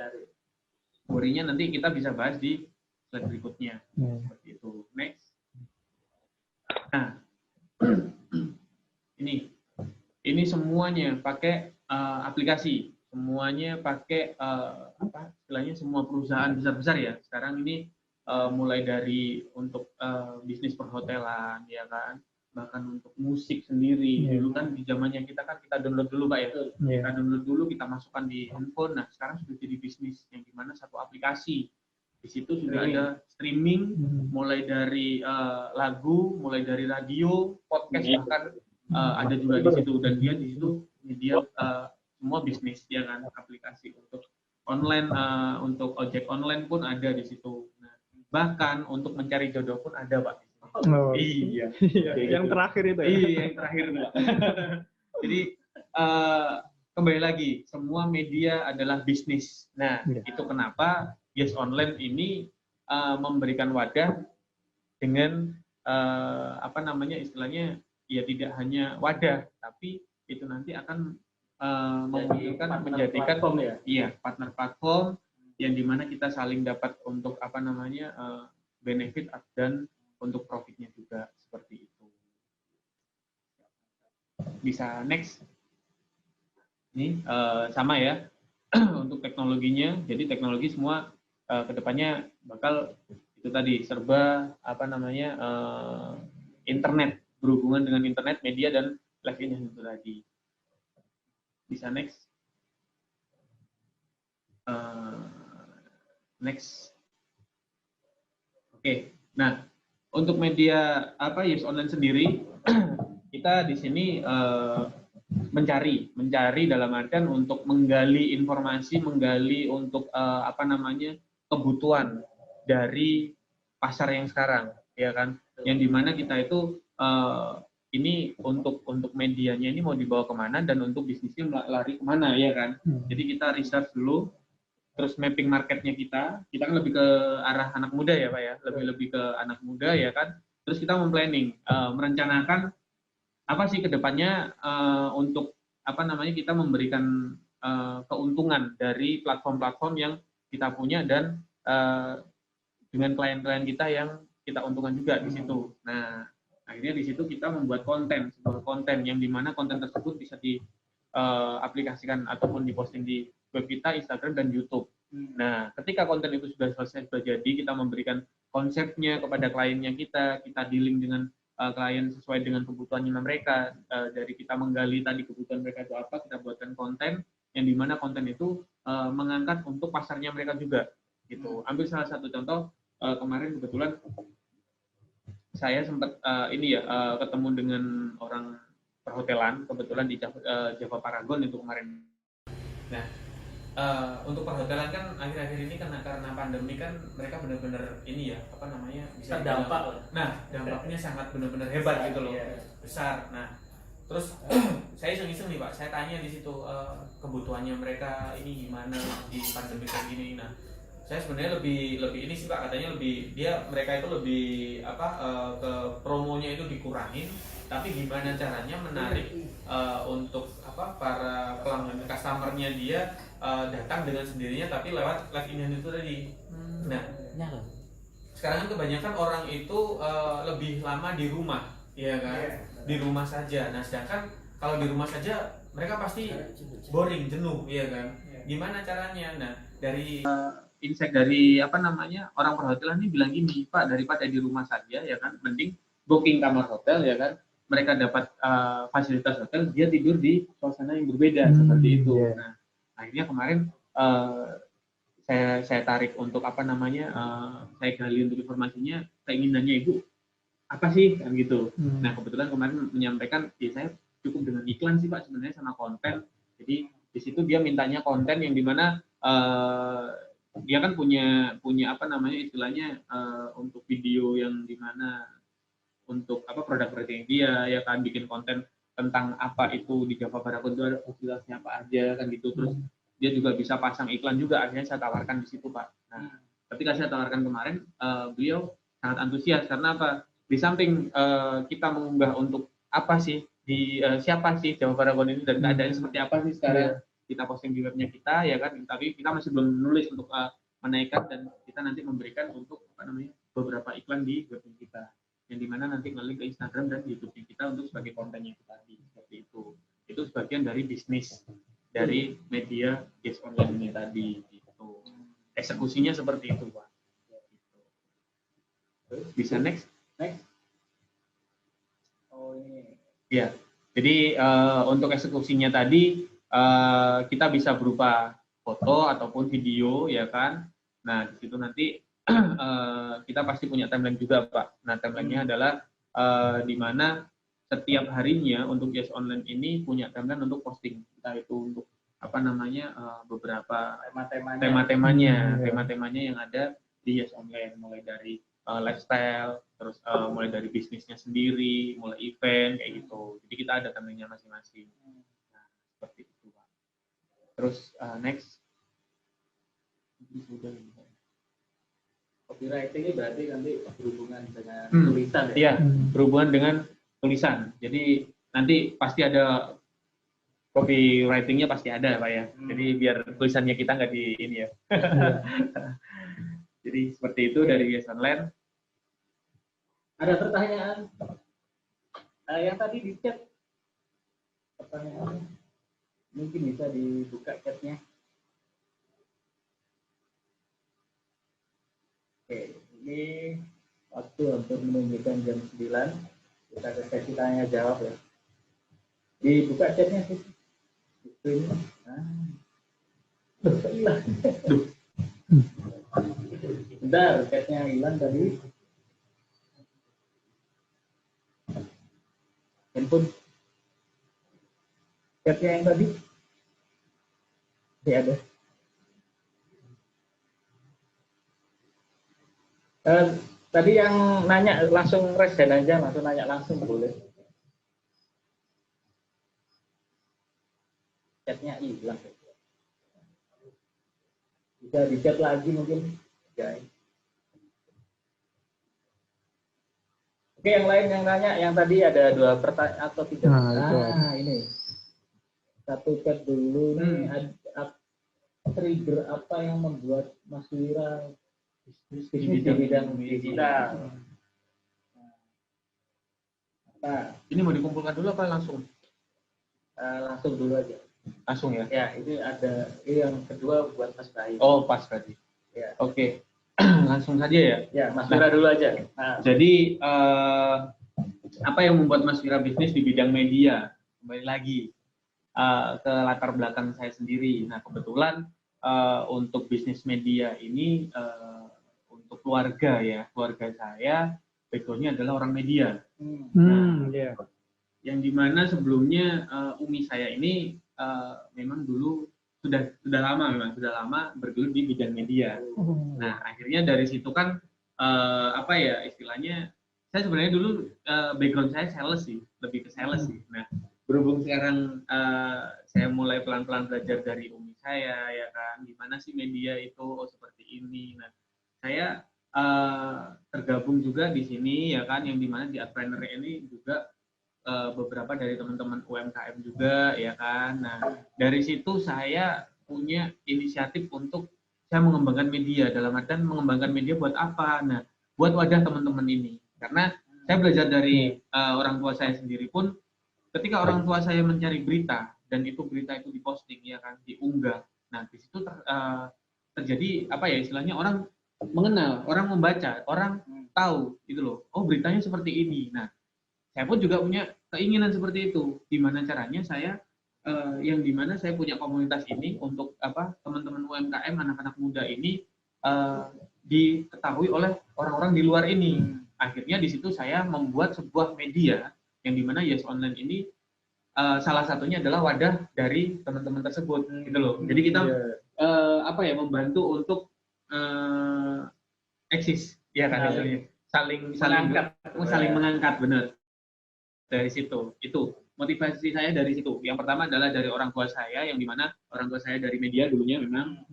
worry-nya nanti kita bisa bahas di slide berikutnya. Seperti itu. Next. Nah, ini semuanya pakai aplikasi, semuanya pakai istilahnya semua perusahaan besar-besar ya. Sekarang ini mulai dari untuk bisnis perhotelan, ya kan, bahkan untuk musik sendiri. Dulu kan di zamannya kita kan kita download dulu Pak ya, kita download dulu, kita masukkan di handphone. Nah sekarang sudah jadi bisnis yang dimana satu aplikasi. Di situ sudah ada streaming, mulai dari lagu, mulai dari radio, podcast, bahkan ada juga di situ. Dan dia di situ media semua bisnis, ya kan, aplikasi untuk online, untuk ojek online pun ada di situ. Nah, bahkan untuk mencari jodoh pun ada Pak. Oh. Iya. Yang terakhir itu ya? Iya, yang terakhir Pak. Jadi kembali lagi, semua media adalah bisnis. Nah, itu kenapa Yes Online ini memberikan wadah dengan apa namanya istilahnya, ya tidak hanya wadah, tapi itu nanti akan menjadikan partner platform yang dimana kita saling dapat untuk apa namanya benefit dan untuk profitnya juga, seperti itu. Bisa next. Ini sama ya untuk teknologinya. Jadi teknologi semua kedepannya bakal itu tadi serba apa namanya internet, berhubungan dengan internet, media dan live ini itu tadi. Bisa next. Next. Oke. Nah, untuk media apa Yes Online sendiri, kita di sini mencari dalam artian untuk menggali informasi, menggali untuk apa namanya kebutuhan dari pasar yang sekarang, ya kan? Yang dimana kita itu ini untuk medianya ini mau dibawa kemana dan untuk bisnisnya lari kemana, ya kan? Jadi kita research dulu, terus mapping marketnya kita kan lebih ke arah anak muda ya Pak ya, lebih ke anak muda, ya kan? Terus kita memplanning, merencanakan apa sih kedepannya untuk apa namanya kita memberikan keuntungan dari platform-platform yang kita punya dan dengan klien-klien kita yang kita untungkan juga di situ. Nah, akhirnya di situ kita membuat sebuah konten yang dimana konten tersebut bisa diaplikasikan ataupun diposting di web kita, Instagram dan YouTube. Nah, ketika konten itu sudah selesai, sudah jadi, kita memberikan konsepnya kepada kliennya kita dealing dengan klien sesuai dengan kebutuhannya mereka, dari kita menggali tadi kebutuhan mereka itu apa, kita buatkan konten yang dimana konten itu mengangkat untuk pasarnya mereka juga gitu. Ambil salah satu contoh, kemarin kebetulan saya sempat ketemu dengan orang perhotelan kebetulan di Java Paragon itu kemarin. Nah, untuk perhotelan kan akhir-akhir ini karena pandemi kan mereka benar-benar ini ya apa namanya bisa terdampak. Nah, dampaknya sangat benar-benar hebat gitu loh, besar. Nah, terus saya iseng-iseng nih Pak, saya tanya di situ kebutuhannya mereka ini gimana di pandemi kayak gini. Nah, saya sebenarnya lebih ini sih Pak, katanya mereka itu lebih apa ke promonya itu dikurangin, tapi gimana caranya menarik untuk apa para pelanggan customernya dia datang dengan sendirinya tapi lewat live in itu tadi. Nah, sekarang kan kebanyakan orang itu lebih lama di rumah, ya kan? Di rumah saja. Nah, sedangkan kalau di rumah saja mereka pasti boring, jenuh, ya kan? Gimana caranya? Nah, dari insight dari apa namanya orang perhotelan ini bilang gini, Pak, daripada di rumah saja, ya kan? Mending booking kamar hotel, ya kan? Mereka dapat fasilitas hotel, dia tidur di suasana yang berbeda seperti itu. Nah, akhirnya kemarin saya tarik untuk apa namanya saya gali untuk informasinya, keinginannya Ibu apa sih kan gitu. Nah, kebetulan kemarin menyampaikan ya saya cukup dengan iklan sih Pak sebenarnya sama konten. Jadi di situ dia mintanya konten yang dimana dia kan punya apa namanya istilahnya untuk video yang dimana untuk apa produk-produk dia, ya kan, bikin konten tentang apa itu di Java Paragon itu ada fasilitasnya apa aja kan gitu. Terus dia juga bisa pasang iklan juga, akhirnya saya tawarkan di situ Pak. Nah, ketika saya tawarkan kemarin beliau sangat antusias karena apa, di samping kita mengunggah untuk apa sih di siapa sih Java Paragon ini dan keadaannya seperti apa sih sekarang, kita posting di webnya kita, ya kan, tapi kita masih belum menulis untuk menaikkan dan kita nanti memberikan untuk apa namanya beberapa iklan di webnya kita yang dimana nanti nge-link ke Instagram dan YouTube kita untuk sebagai kontennya itu tadi, seperti itu. Itu sebagian dari bisnis dari media Yes Online ini tadi gitu. Eksekusinya seperti itu Pak. Bisa next. Oh ini. Ya, jadi untuk eksekusinya tadi kita bisa berupa foto ataupun video, ya kan. Nah, di situ nanti kita pasti punya timeline juga, Pak. Nah, timelinenya adalah di mana setiap harinya untuk Yes Online ini punya timeline untuk posting. Entah itu untuk apa namanya beberapa tema-temanya yang ada di Yes Online, mulai dari lifestyle, terus mulai dari bisnisnya sendiri, mulai event kayak gitu. Jadi kita ada timelinenya masing-masing. Nah, seperti itu, Pak. Terus next. Copywriting ini berarti nanti berhubungan dengan tulisan ya? Iya, berhubungan dengan tulisan. Jadi nanti pasti ada copywriting-nya pasti ada, Pak ya. Jadi biar tulisannya kita nggak di ini ya. Jadi seperti itu dari Yes Online. Ada pertanyaan yang tadi di chat, pertanyaannya mungkin bisa dibuka chatnya. Oke, ini waktu untuk menunjukkan jam 9. Kita ke sesi tanya jawab ya. Dibuka chatnya sih. Ini. Hilang. Bentar, chatnya hilang tadi. Handphone. Chatnya yang tadi. Tidak ada. Tadi yang nanya langsung resen aja, langsung nanya langsung boleh. Chatnya hilang. Bisa di chat lagi mungkin. Guys. Oke, yang lain yang nanya, yang tadi ada 2 pertanyaan atau 3. Ini. Satu chat dulu nih, trigger apa yang membuat Mas Wira bisnis di bidang digital? Nah, ini mau dikumpulkan dulu apa langsung? Langsung dulu aja. Langsung ya? Ya, ini ada yang kedua buat Mas Bayu. Oh, pas berarti. Ya. Oke. Langsung saja ya? Ya, Mas Wira dulu aja. Jadi apa yang membuat Mas Wira bisnis di bidang media? Kembali lagi ke latar belakang saya sendiri. Nah, kebetulan untuk bisnis media ini untuk keluarga saya backgroundnya adalah orang media. Yang dimana sebelumnya Umi saya ini memang dulu sudah lama bergelut di bidang media. Nah, akhirnya dari situ kan apa ya istilahnya, saya sebenarnya dulu background saya sales sih, lebih ke sales sih. Nah, berhubung sekarang saya mulai pelan-pelan belajar dari Umi saya, ya kan, gimana sih media itu seperti ini. Nah, saya tergabung juga di sini, ya kan, yang dimana di Adpreneur ini juga beberapa dari teman-teman UMKM juga, ya kan. Nah, dari situ saya punya inisiatif untuk saya mengembangkan media, dalam artian mengembangkan media buat apa? Nah, buat wadah teman-teman ini. Karena saya belajar dari orang tua saya sendiri pun, ketika orang tua saya mencari berita dan berita itu diposting, ya kan, diunggah. Nah, di situ terjadi apa ya istilahnya, orang mengenal, orang membaca, orang tahu gitu loh. Oh, beritanya seperti ini. Nah, saya pun juga punya keinginan seperti itu. Gimana caranya saya yang dimana saya punya komunitas ini untuk teman-teman UMKM, anak-anak muda ini diketahui oleh orang-orang di luar ini. Akhirnya di situ saya membuat sebuah media yang dimana Yes Online ini salah satunya adalah wadah dari teman-teman tersebut, gitu loh. Jadi kita membantu untuk eksis, ya kan, saling mengangkat, benar. Dari situ, itu motivasi saya dari situ. Yang pertama adalah dari orang tua saya, yang dimana orang tua saya dari media dulunya memang.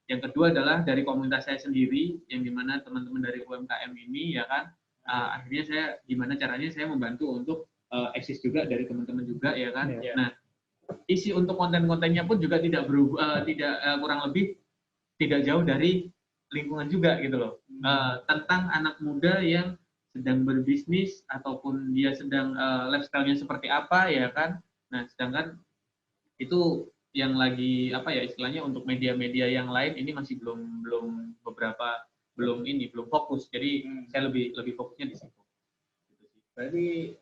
Yang kedua adalah dari komunitas saya sendiri, yang dimana teman-teman dari UMKM ini, ya kan. Akhirnya saya gimana caranya saya membantu untuk eksis juga dari teman-teman juga, ya kan. Nah, isi untuk konten-kontennya pun juga tidak kurang lebih tidak jauh dari lingkungan juga, gitu loh. Tentang anak muda yang sedang berbisnis ataupun dia sedang lifestyle-nya seperti apa, ya kan. Nah, sedangkan itu yang lagi istilahnya untuk media-media yang lain ini masih belum beberapa belum fokus. Jadi saya lebih fokusnya di situ. Berarti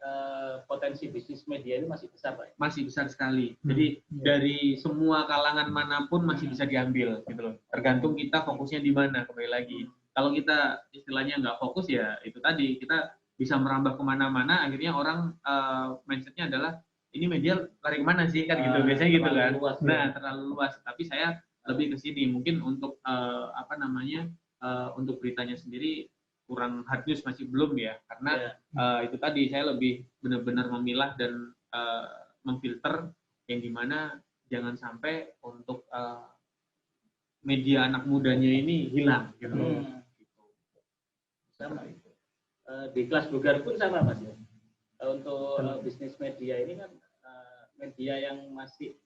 potensi bisnis media ini masih besar, Pak? Masih besar sekali. Jadi dari semua kalangan manapun masih bisa diambil, gitu loh. Tergantung kita fokusnya di mana, kembali lagi. Kalau kita istilahnya nggak fokus ya itu tadi, kita bisa merambah kemana-mana, akhirnya orang mindsetnya adalah ini media lari kemana sih kan gitu, biasanya gitu kan. Luas, Terlalu luas. Tapi saya lebih ke sini, mungkin untuk untuk beritanya sendiri kurang hard news masih belum ya, karena itu tadi saya lebih benar-benar memilah dan memfilter yang dimana jangan sampai untuk media anak mudanya ini hilang gitu. Sama. Di kelas Bugar pun sama, Mas ya. Untuk bisnis media ini kan media yang masih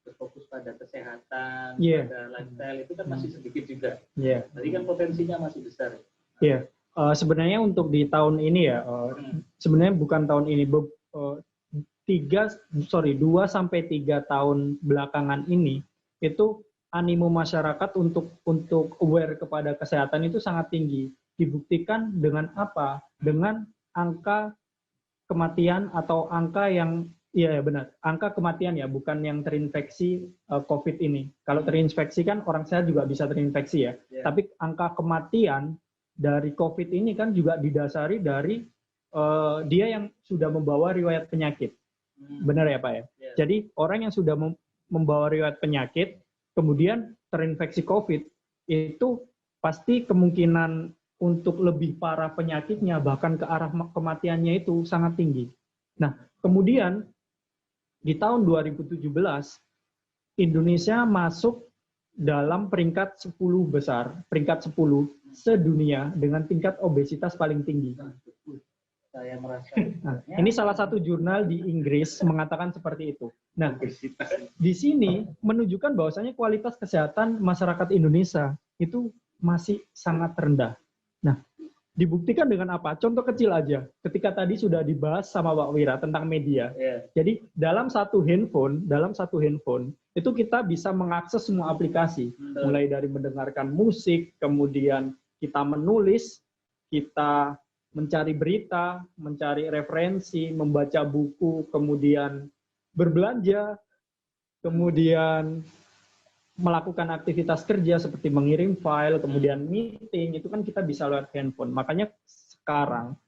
berfokus pada kesehatan, pada lifestyle itu kan masih sedikit juga. Jadi kan potensinya masih besar. Sebenarnya untuk di tahun ini ya, sebenarnya bukan tahun ini, 2-3 tahun belakangan ini itu animo masyarakat untuk aware kepada kesehatan itu sangat tinggi. Dibuktikan dengan apa? Dengan angka kematian atau angka yang angka kematian ya, bukan yang terinfeksi COVID ini. Kalau terinfeksi kan orang sehat juga bisa terinfeksi ya. Tapi angka kematian dari COVID ini kan juga didasari dari dia yang sudah membawa riwayat penyakit. Benar ya Pak ya? Jadi orang yang sudah membawa riwayat penyakit, kemudian terinfeksi COVID, itu pasti kemungkinan untuk lebih parah penyakitnya, bahkan ke arah kematiannya itu sangat tinggi. Nah, kemudian di tahun 2017, Indonesia masuk dalam peringkat 10 besar, peringkat 10 sedunia dengan tingkat obesitas paling tinggi. Saya merasa. Nah, ini salah satu jurnal di Inggris mengatakan seperti itu. Nah, di sini menunjukkan bahwasanya kualitas kesehatan masyarakat Indonesia itu masih sangat rendah. Nah, dibuktikan dengan apa? Contoh kecil aja. Ketika tadi sudah dibahas sama Pak Wira tentang media. Jadi dalam satu handphone itu kita bisa mengakses semua aplikasi, mulai dari mendengarkan musik, kemudian kita menulis, kita mencari berita, mencari referensi, membaca buku, kemudian berbelanja, kemudian melakukan aktivitas kerja seperti mengirim file, kemudian meeting, itu kan kita bisa lewat handphone. Makanya sekarang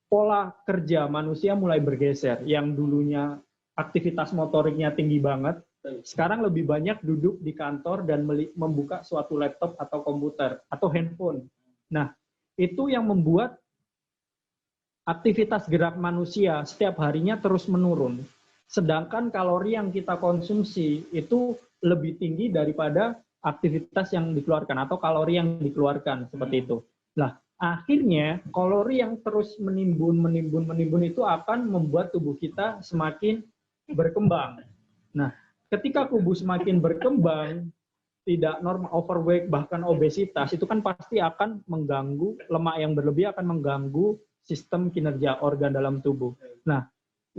pola kerja manusia mulai bergeser. Yang dulunya aktivitas motoriknya tinggi banget, sekarang lebih banyak duduk di kantor dan membuka suatu laptop atau komputer atau handphone. Nah, itu yang membuat aktivitas gerak manusia setiap harinya terus menurun. Sedangkan kalori yang kita konsumsi itu lebih tinggi daripada aktivitas yang dikeluarkan atau kalori yang dikeluarkan, seperti itu. Nah, akhirnya kalori yang terus menimbun itu akan membuat tubuh kita semakin berkembang. Nah, ketika tubuh semakin berkembang, tidak normal, overweight, bahkan obesitas, itu kan pasti akan mengganggu, lemak yang berlebih akan mengganggu sistem kinerja organ dalam tubuh. Nah,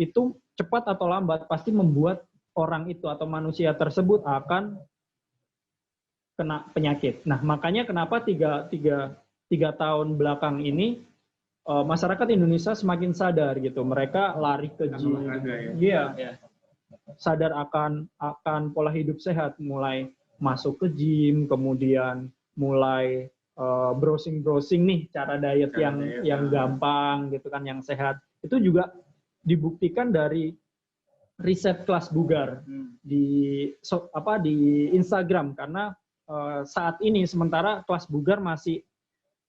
itu cepat atau lambat pasti membuat orang itu atau manusia tersebut akan kena penyakit. Nah, makanya kenapa tiga tahun belakang ini masyarakat Indonesia semakin sadar gitu. Mereka lari ke gym, sadar akan pola hidup sehat, mulai masuk ke gym, kemudian mulai browsing nih cara diet yang gampang gitu kan, yang sehat. Itu juga dibuktikan dari riset kelas Bugar di Instagram, karena saat ini sementara kelas Bugar masih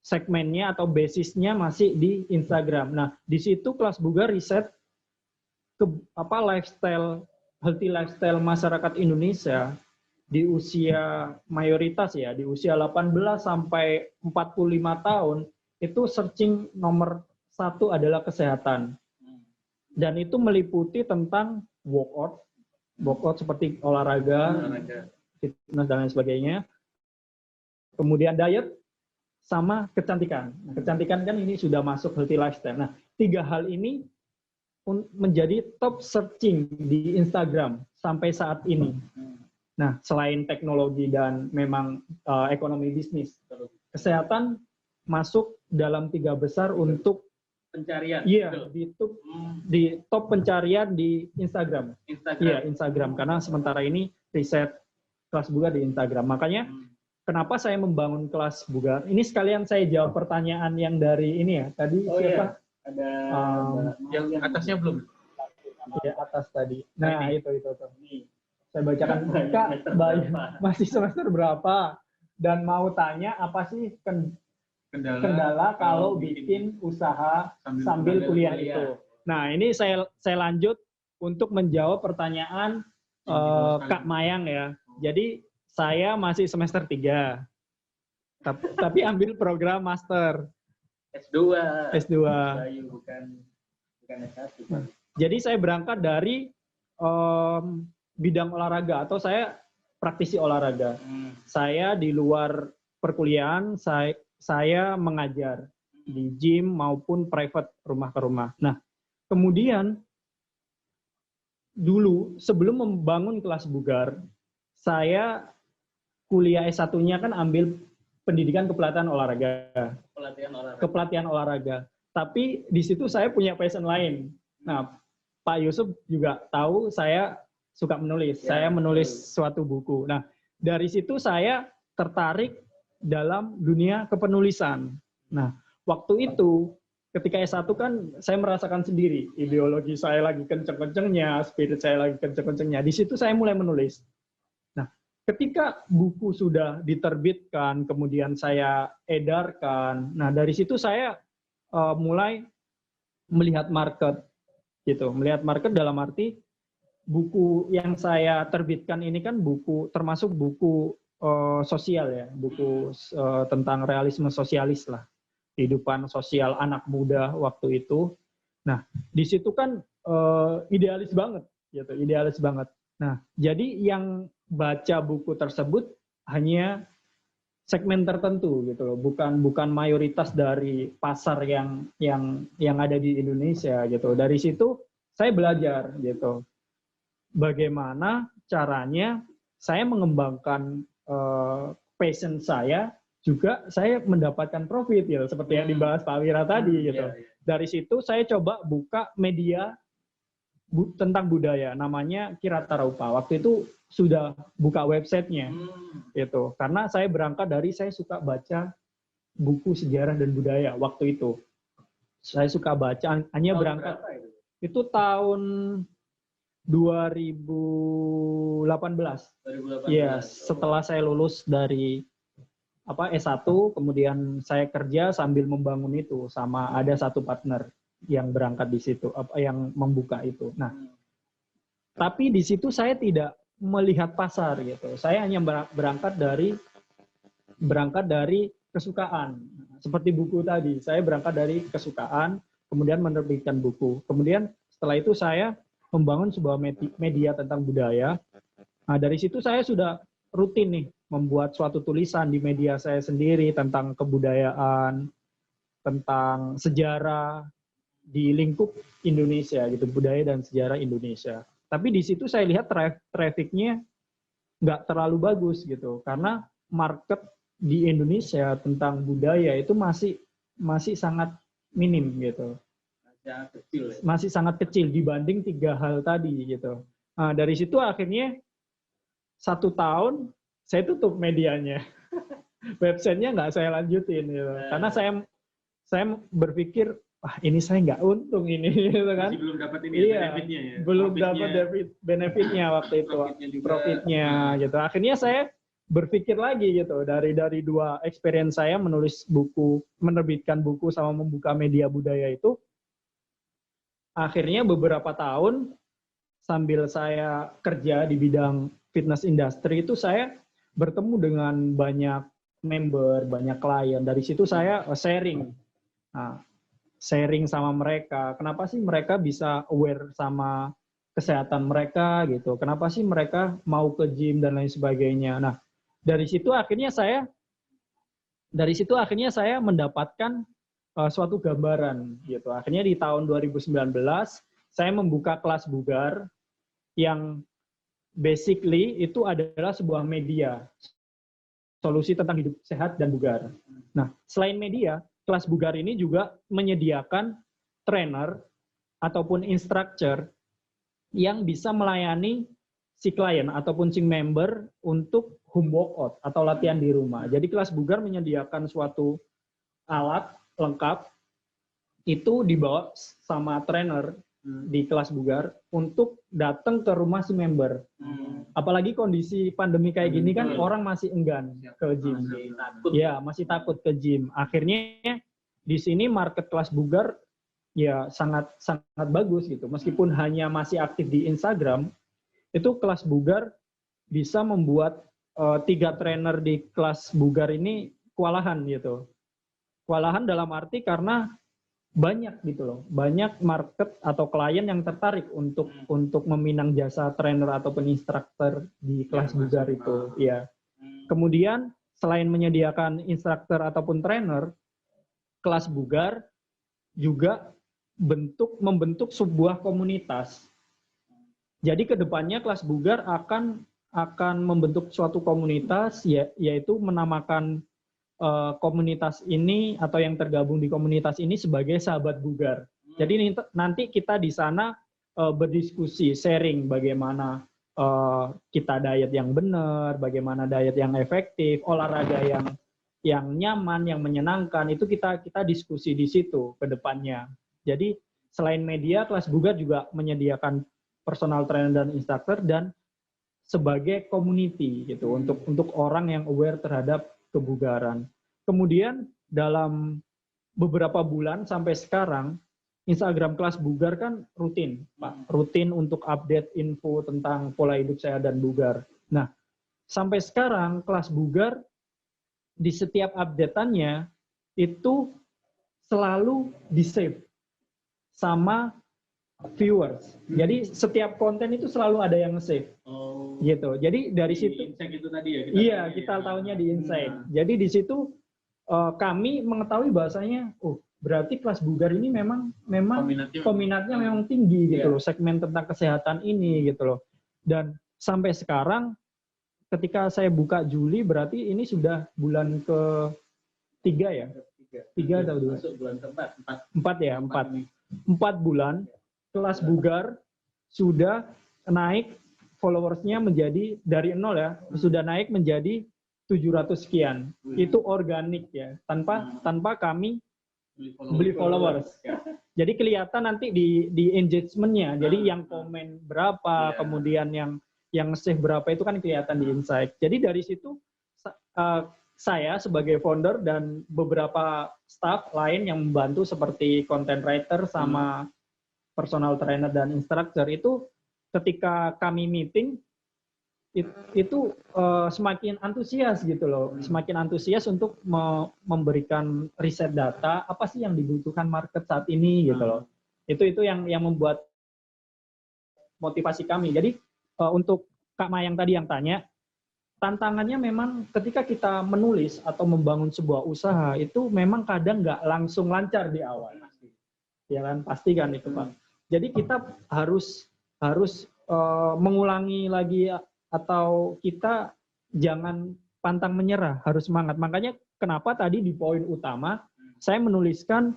segmennya atau basisnya masih di Instagram. Nah, di situ kelas Bugar riset healthy lifestyle masyarakat Indonesia di usia mayoritas ya, di usia 18 sampai 45 tahun, itu searching nomor 1 adalah kesehatan. Dan itu meliputi tentang workout seperti olahraga, fitness dan lain sebagainya. Kemudian diet sama kecantikan. Kecantikan kan ini sudah masuk healthy lifestyle. Nah, 3 hal ini menjadi top searching di Instagram sampai saat ini. Nah, selain teknologi dan memang ekonomi bisnis, kesehatan masuk dalam 3 besar untuk pencarian. iya, Betul. di top pencarian di Instagram. Instagram. Iya, Instagram. Karena sementara ini riset kelas bugar di Instagram. Makanya kenapa saya membangun kelas bugar? Ini sekalian saya jawab pertanyaan yang dari ini ya. Tadi siapa? Iya. Ada yang atasnya belum. Ya, atas tadi. Nah, itu. Nih. Saya bacakan. Kak, masih semester berapa? Dan mau tanya apa sih kendala kalau bikin usaha sambil kuliah itu? Nah, ini saya lanjut untuk menjawab pertanyaan Kak Mayang ya. Jadi, saya masih semester 3. Tapi ambil program master. S2. Bukan S1. Jadi saya berangkat dari bidang olahraga atau saya praktisi olahraga. Saya di luar perkuliahan saya mengajar di gym maupun private rumah ke rumah. Nah, kemudian dulu sebelum membangun kelas bugar, saya kuliah S1-nya kan ambil pendidikan kepelatihan olahraga. Kepelatihan olahraga. Tapi di situ saya punya passion lain. Nah, Pak Yusuf juga tahu saya suka menulis. Saya menulis suatu buku. Nah, dari situ saya tertarik dalam dunia kepenulisan. Nah, waktu itu ketika S1 kan saya merasakan sendiri ideologi saya lagi kenceng-kencengnya, spirit saya lagi kenceng-kencengnya. Di situ saya mulai menulis. Nah, ketika buku sudah diterbitkan, kemudian saya edarkan. Nah, dari situ saya mulai melihat market gitu. Melihat market dalam arti buku yang saya terbitkan ini kan buku termasuk buku sosial ya, buku tentang realisme sosialis lah, kehidupan sosial anak muda waktu itu. Nah, di situ kan idealis banget gitu, idealis banget. Nah, jadi yang baca buku tersebut hanya segmen tertentu gitu loh, bukan mayoritas dari pasar yang ada di Indonesia gitu. Dari situ saya belajar gitu, bagaimana caranya saya mengembangkan passion saya, juga saya mendapatkan profit ya, seperti yang dibahas Pak Wira tadi gitu. Dari situ saya coba buka media tentang budaya, namanya Kirata Rupa. Waktu itu sudah buka websitenya gitu, karena saya berangkat dari saya suka baca buku sejarah dan budaya waktu itu. Saya suka baca, hanya berangkat itu tahun 2018. Iya, setelah saya lulus dari S1, kemudian saya kerja sambil membangun itu, sama ada satu partner yang berangkat di situ, yang membuka itu. Nah, tapi di situ saya tidak melihat pasar gitu. Saya hanya berangkat dari kesukaan. Seperti buku tadi, saya berangkat dari kesukaan, kemudian menerbitkan buku. Kemudian setelah itu saya membangun sebuah media tentang budaya. Nah, dari situ saya sudah rutin nih membuat suatu tulisan di media saya sendiri tentang kebudayaan, tentang sejarah di lingkup Indonesia gitu, budaya dan sejarah Indonesia. Tapi di situ saya lihat trafficnya nggak terlalu bagus gitu, karena market di Indonesia tentang budaya itu masih sangat minim gitu. Masih sangat kecil dibanding 3 hal tadi gitu. Nah, dari situ akhirnya 1 tahun saya tutup medianya. Websitenya nggak saya lanjutin gitu. Karena saya berpikir, wah ini saya nggak untung ini gitu kan. Masih belum dapat ini benefitnya ya. Belum dapat benefitnya waktu itu, profitnya gitu. Akhirnya saya berpikir lagi gitu, dari 2 experience saya menulis buku, menerbitkan buku sama membuka media budaya itu. Akhirnya beberapa tahun sambil saya kerja di bidang fitness industry itu saya bertemu dengan banyak member, banyak klien. Dari situ saya sharing. Nah, sharing sama mereka. Kenapa sih mereka bisa aware sama kesehatan mereka gitu? Kenapa sih mereka mau ke gym dan lain sebagainya? Nah, dari situ akhirnya saya mendapatkan suatu gambaran gitu. Akhirnya di tahun 2019 saya membuka kelas bugar yang basically itu adalah sebuah media solusi tentang hidup sehat dan bugar. Nah, selain media, kelas bugar ini juga menyediakan trainer ataupun instructor yang bisa melayani si klien ataupun si member untuk home workout atau latihan di rumah. Jadi kelas bugar menyediakan suatu alat lengkap itu dibawa sama trainer di kelas bugar untuk datang ke rumah si member. Apalagi kondisi pandemi kayak gini kan orang masih enggan ke gym. Ya, masih takut ke gym. Akhirnya di sini market kelas bugar ya sangat bagus gitu. Meskipun hanya masih aktif di Instagram, itu kelas bugar bisa membuat 3 trainer di kelas bugar ini kewalahan gitu. Kewalahan dalam arti karena banyak gitu loh, banyak market atau klien yang tertarik untuk meminang jasa trainer ataupun instruktur di kelas bugar itu. Ya. Kemudian selain menyediakan instruktur ataupun trainer, kelas bugar juga membentuk sebuah komunitas. Jadi kedepannya kelas bugar akan membentuk suatu komunitas, yaitu menamakan komunitas ini atau yang tergabung di komunitas ini sebagai sahabat bugar. Jadi nanti kita di sana berdiskusi, sharing bagaimana kita diet yang benar, bagaimana diet yang efektif, olahraga yang nyaman, yang menyenangkan, itu kita diskusi di situ ke depannya. Jadi selain media, kelas bugar juga menyediakan personal trainer dan instructor dan sebagai community gitu untuk orang yang aware terhadap kebugaran. Kemudian dalam beberapa bulan sampai sekarang Instagram kelas bugar kan rutin, Pak. Rutin untuk update info tentang pola hidup sehat dan bugar. Nah, sampai sekarang kelas bugar di setiap update-annya itu selalu di-save sama viewers. Jadi setiap konten itu selalu ada yang save. Gitu. Jadi dari situ Insight itu tadi ya. kita tahunya di insight. Jadi di situ kami mengetahui bahasanya, berarti kelas bugar ini memang peminatnya memang tinggi gitu loh, segmen tentang kesehatan ini gitu loh. Dan sampai sekarang ketika saya buka Juli berarti ini sudah bulan ke-3 ya? 3 atau 2? Masuk bulan keempat. 4 ya, 4 bulan kelas bugar sudah naik followersnya menjadi dari 0 ya, sudah naik menjadi 700 sekian. Itu organik ya, tanpa kami beli followers. Jadi kelihatan nanti di engagement-nya. Jadi yang komen berapa, kemudian yang save berapa itu kan kelihatan di insight. Jadi dari situ saya sebagai founder dan beberapa staff lain yang membantu seperti content writer sama personal trainer dan instructor itu ketika kami meeting itu semakin antusias gitu loh, semakin antusias untuk memberikan riset data apa sih yang dibutuhkan market saat ini gitu loh. Itu yang membuat motivasi kami. Jadi untuk Kak Mayang tadi yang tanya, tantangannya memang ketika kita menulis atau membangun sebuah usaha itu memang kadang nggak langsung lancar di awal, ya kan, pasti kan itu Pak. Jadi kita harus mengulangi lagi atau kita jangan pantang menyerah, harus semangat. Makanya kenapa tadi di poin utama saya menuliskan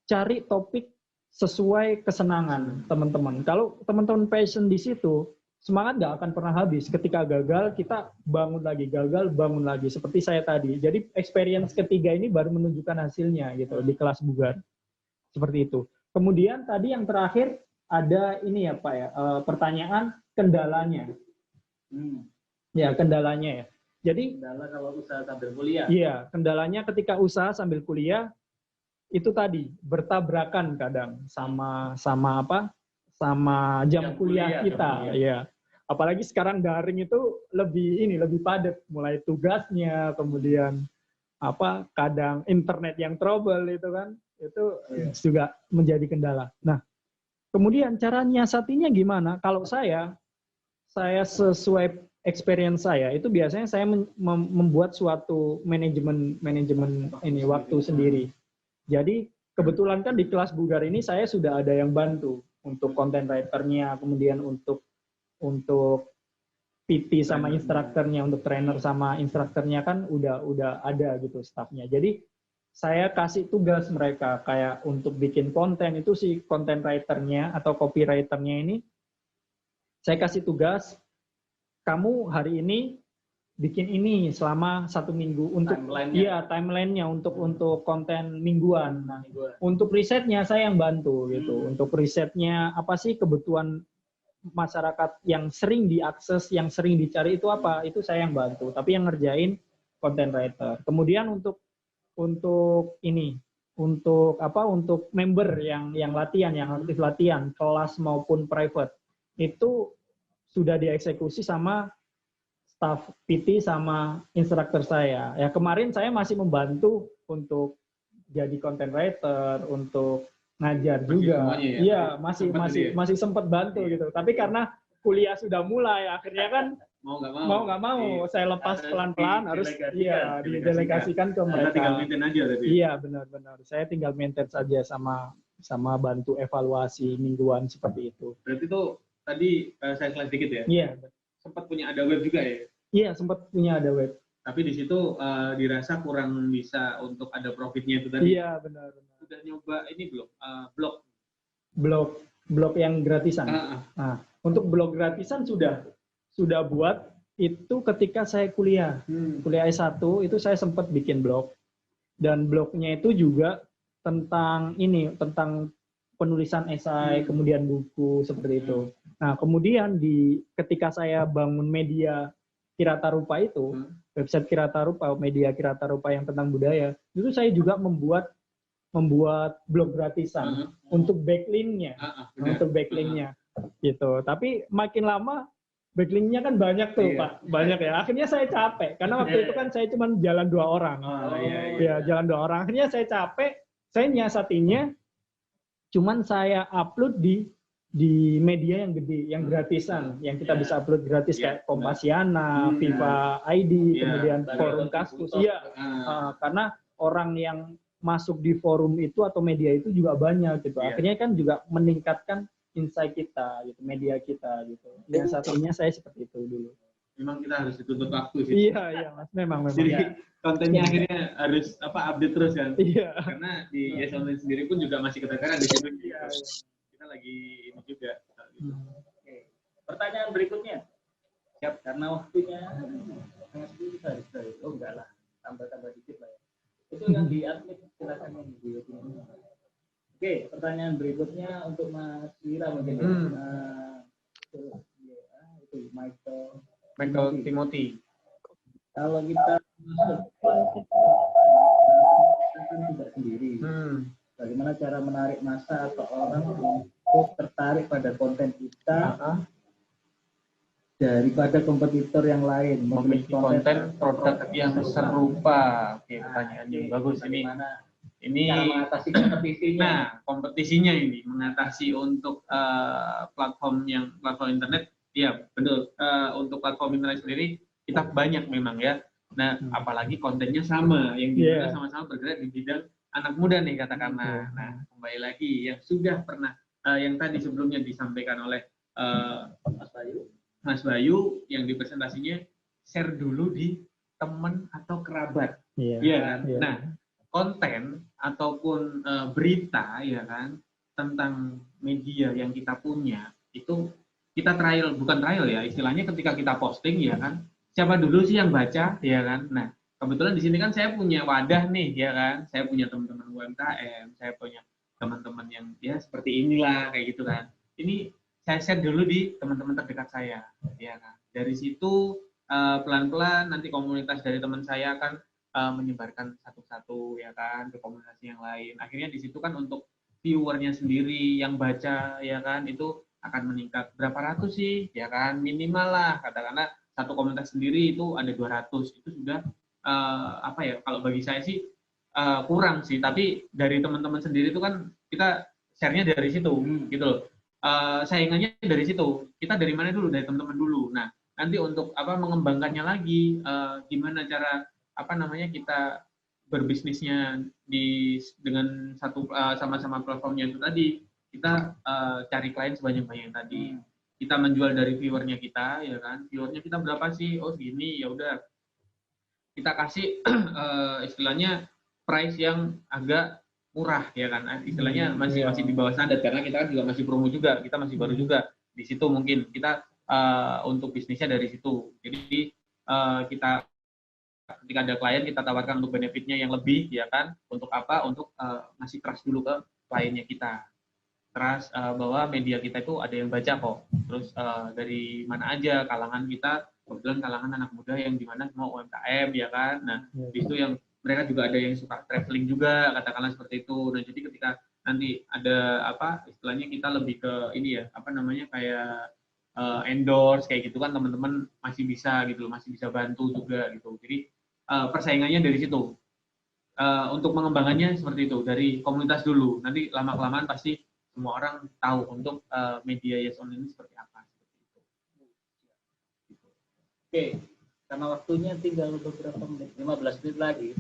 cari topik sesuai kesenangan teman-teman. Kalau teman-teman passion di situ, semangat nggak akan pernah habis. Ketika gagal, kita bangun lagi, gagal, bangun lagi. Seperti saya tadi. Jadi experience ketiga ini baru menunjukkan hasilnya gitu di kelas bugar. Seperti itu. Kemudian tadi yang terakhir ada ini ya Pak ya, pertanyaan kendalanya. Ya, kendalanya ya. Jadi kendala kalau usaha sambil kuliah. Iya, kendalanya ketika usaha sambil kuliah itu tadi bertabrakan kadang sama jam kuliah kita. Iya. Apalagi sekarang daring itu lebih padat, mulai tugasnya, kemudian kadang internet yang trouble itu kan, itu juga menjadi kendala. Nah, kemudian cara nyiasatinya gimana? Kalau saya sesuai experience saya itu biasanya saya membuat suatu manajemen ini waktu sendiri. Jadi kebetulan kan di kelas bugar ini saya sudah ada yang bantu untuk content writer-nya, kemudian untuk PT sama instrukturnya, untuk trainer sama instrukturnya kan udah ada gitu staffnya. Jadi saya kasih tugas mereka kayak untuk bikin konten itu, si content writernya atau copywriternya ini saya kasih tugas, kamu hari ini bikin ini selama 1 minggu untuk timeline-nya untuk konten mingguan. Nah, untuk risetnya saya yang bantu gitu. Untuk risetnya apa sih kebutuhan masyarakat yang sering diakses, yang sering dicari itu apa? Itu saya yang bantu. Tapi yang ngerjain content writer. Kemudian untuk ini, untuk member yang latihan, yang aktif latihan, kelas maupun private, itu sudah dieksekusi sama staff PT sama instruktur saya. Ya kemarin saya masih membantu untuk jadi content writer, untuk ngajar juga. Iya, masih sempat bantu gitu. Tapi karena kuliah sudah mulai, akhirnya kan mau nggak mau saya lepas pelan-pelan, harus didelegasikan ke mereka. Tinggal maintain aja tadi. Iya, benar-benar. Saya tinggal maintain saja sama bantu evaluasi mingguan seperti itu. Berarti itu tadi saya slide dikit ya. Iya. Sempat punya ada web juga ya? Iya, sempat punya ada web. Tapi di situ dirasa kurang bisa untuk ada profitnya itu tadi. Iya, benar. Sudah nyoba ini belum? Blog yang gratisan. Nah, untuk blog gratisan sudah buat itu ketika saya kuliah. Kuliah S1 itu saya sempat bikin blog. Dan blognya itu juga tentang penulisan esai, kemudian buku seperti itu. Nah, kemudian ketika saya bangun media Kirata Rupa itu, website Kirata Rupa, media Kirata Rupa yang tentang budaya, itu saya juga membuat blog gratisan untuk backlinknya, gitu. Tapi makin lama backlinknya kan banyak tuh, Pak, banyak ya. Akhirnya saya capek karena waktu itu kan saya cuma jalan 2 orang, jalan 2 orang. Akhirnya saya capek, saya nyiasatinya, cuman saya upload di media yang gede, yang gratisan, yang kita bisa upload gratis kayak Kompasiana, Viva ID, kemudian forum Kaskus. Karena orang yang masuk di forum itu atau media itu juga banyak gitu. Akhirnya kan juga meningkatkan insight kita gitu, media kita gitu. Yang satunya saya seperti itu dulu. Memang kita harus dituntut waktu sih. Iya, Mas. Memang. Jadi kontennya akhirnya harus update terus kan. Iya. Karena di Yes Online sendiri pun juga masih keteteran di situ. Kita lagi ini juga. Oke. Pertanyaan berikutnya. Siap, karena waktunya sudah. Oh enggak lah, tambah dikit lah ya. Itu yang di admin, silakan yang di YouTube. Oke, pertanyaan berikutnya untuk Mas Wira mungkin. Itu Michael Timothy. Kalau kita tidak sendiri, bagaimana cara menarik massa atau orang untuk tertarik pada konten kita daripada kompetitor yang lain, memiliki konten produk yang serupa? Oke, pertanyaan yang bagus ini. Ini mengatasi kompetisinya. Nah, kompetisinya ini mengatasi untuk platform internet. Iya, betul. Untuk platform internet sendiri kita banyak memang ya. Nah, apalagi kontennya sama, yang dimana sama-sama bergerak di bidang anak muda nih katakanlah. Nah, kembali lagi yang sudah pernah yang tadi sebelumnya disampaikan oleh Mas Bayu yang di presentasinya, share dulu di teman atau kerabat. Iya kan? Nah, konten ataupun berita ya kan tentang media yang kita punya itu kita bukan trial ya, istilahnya ketika kita posting ya kan, siapa dulu sih yang baca ya kan. Nah, kebetulan di sini kan saya punya wadah nih ya kan, saya punya teman-teman UMKM, saya punya teman-teman yang ya seperti inilah kayak gitu kan. Ini saya share dulu di teman-teman terdekat saya ya kan. Dari situ pelan-pelan nanti komunitas dari teman saya akan menyebarkan satu-satu ya kan ke komunitas yang lain. Akhirnya di situ kan untuk viewernya sendiri yang baca ya kan itu akan meningkat berapa ratus sih ya kan, minimal lah katakanlah satu komunitas sendiri itu ada 200, itu sudah apa ya, kalau bagi saya sih kurang sih, tapi dari teman-teman sendiri itu kan kita share-nya dari situ gitu loh. Saingannya dari situ, kita dari mana dulu, dari teman-teman dulu. Nah, nanti untuk mengembangkannya lagi, gimana cara kita berbisnisnya dengan satu sama-sama platformnya itu tadi, kita cari klien sebanyak-banyak tadi. kita menjual dari viewernya kita, ya kan? Viewernya kita berapa sih? Oh segini, ya udah. Kita kasih istilahnya price yang agak murah, ya kan? Istilahnya masih di bawah standar karena kita kan juga masih promo juga, kita masih baru juga di situ mungkin kita untuk bisnisnya dari situ. Jadi kita ketika ada klien kita tawarkan untuk benefitnya yang lebih, ya kan? Untuk apa? Untuk ngasih trust dulu ke kliennya kita. Trust bahwa media kita itu ada yang baca kok. Terus dari mana aja kalangan kita, kebetulan kalangan anak muda yang dimana semua UMKM, ya kan. Nah di situ yang mereka juga ada yang suka traveling juga, katakanlah seperti itu. Nah jadi ketika nanti ada apa istilahnya kita lebih ke ini ya apa namanya kayak endorse kayak gitu kan, teman-teman masih bisa gitu, masih bisa bantu juga gitu. Jadi persaingannya dari situ. Untuk pengembangannya seperti itu dari komunitas dulu. Nanti lama-kelamaan pasti semua orang tahu untuk media Yes On ini seperti apa. Oke, karena waktunya tinggal beberapa menit, 15 menit lagi.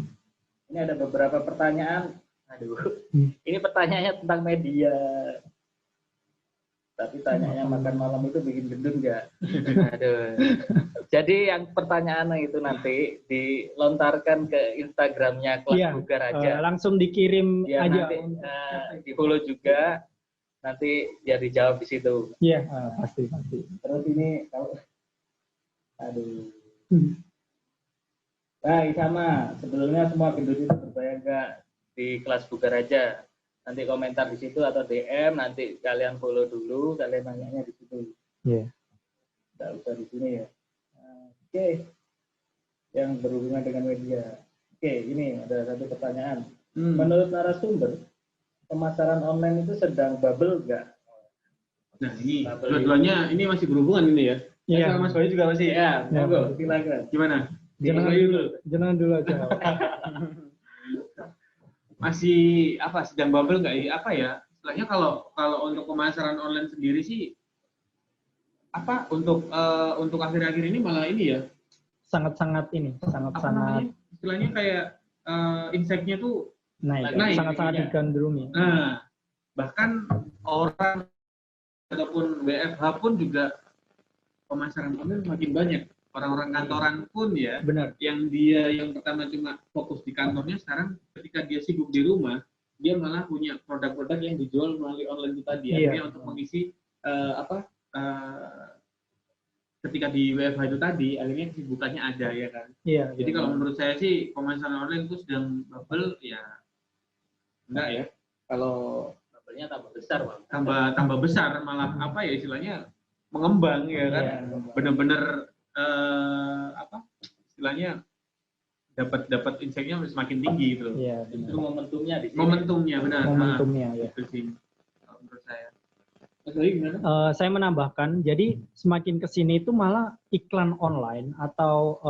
Ini ada beberapa pertanyaan. Aduh, ini pertanyaannya tentang media. Tapi tanyanya makan malam itu bikin gendut nggak? Aduh. Jadi yang pertanyaan itu nanti dilontarkan ke Instagramnya Kelas Bugar aja. Langsung dikirim ya, aja. Nanti di follow juga. Nanti biar dijawab di situ. Iya, pasti. Terus ini kalau aduh. Nah, sama. Sebelumnya semua gendut itu berbayar nggak? Di Kelas Bugar aja. Nanti komentar di situ atau DM, nanti kalian follow dulu, kalian nanya di situ. Iya. Nggak usah di sini ya. Oke. Yang berhubungan dengan media. Oke, ini ada satu pertanyaan. Menurut narasumber, pemasaran online itu sedang bubble nggak? Nah ini dua-duanya ini masih berhubungan ini ya? Iya. Mas Bayu juga masih? Ya, monggo, silakan. Gimana? Jangan dulu aja. Masih apa sedang bubble nggak apa ya istilahnya kalau untuk pemasaran online sendiri sih apa untuk akhir-akhir ini malah ini ya sangat-sangat istilahnya kayak insight-nya tuh naik sangat-sangat digandrungi. Nah bahkan orang ataupun WFH pun juga pemasaran online makin banyak. Orang-orang kantoran pun ya, benar. Yang pertama cuma fokus di kantornya, sekarang ketika dia sibuk di rumah, dia malah punya produk-produk yang dijual melalui online itu tadi. Artinya untuk mengisi ketika di WFH itu tadi, akhirnya kesibukannya ada ya kan. Iya. Jadi kalau menurut saya sih pemasaran online itu sedang bubble ya, enggak ya. Kalau bubble-nya tambah besar, Bang. Tambah besar, malah apa ya istilahnya mengembang ya kan. Benar-benar istilahnya dapat insight-nya semakin tinggi gitu. Iya, itu momentumnya di sini. Momentumnya benar. Momentumnya ya. Itu sih menurut saya. Saya menambahkan, jadi semakin ke sini itu malah iklan online atau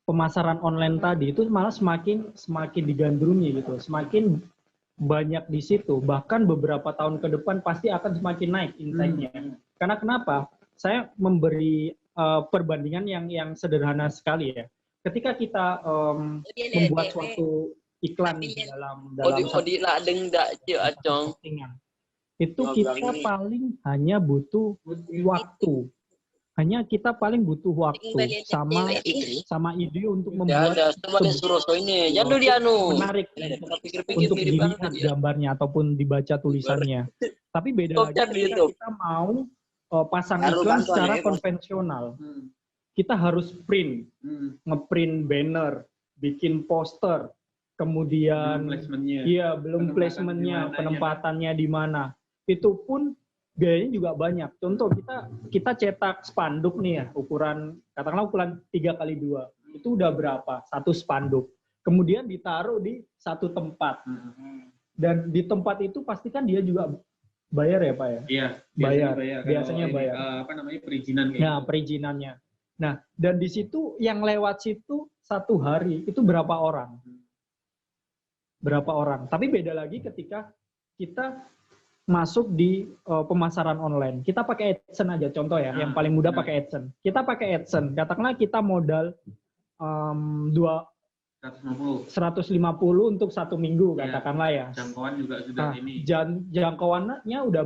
pemasaran online tadi itu malah semakin digandrungi gitu, semakin banyak di situ. Bahkan beberapa tahun ke depan pasti akan semakin naik insight-nya. Karena kenapa? Saya memberi perbandingan yang sederhana sekali ya. Ketika kita membuat suatu iklan dalam postingan, itu kita paling hanya butuh waktu. Kita paling butuh waktu sama ide untuk membuat menarik untuk dilihat gambarnya ataupun dibaca tulisannya. Tapi beda lagi ketika kita mau pasang iklan secara konvensional. Kita harus ngeprint banner, bikin poster, kemudian belum placementnya, penempatannya di mana. Itu pun biayanya juga banyak. Contoh kita cetak spanduk nih ya, katakanlah ukuran 3x2. Itu udah berapa? Satu spanduk. Kemudian ditaruh di satu tempat. Dan di tempat itu pastikan dia juga bayar ya Pak ya? Iya, biasanya bayar. Perizinan kayak gitu. Perizinannya. Nah, dan di situ yang lewat situ satu hari itu berapa orang? Berapa orang? Tapi beda lagi ketika kita masuk di pemasaran online. Kita pakai AdSense aja contoh ya, yang paling mudah pakai AdSense. Kita pakai AdSense, katakanlah kita modal 150 untuk 1 minggu Iya. katakanlah ya. jangkauan juga sudah Nah, ini. jangkauannya udah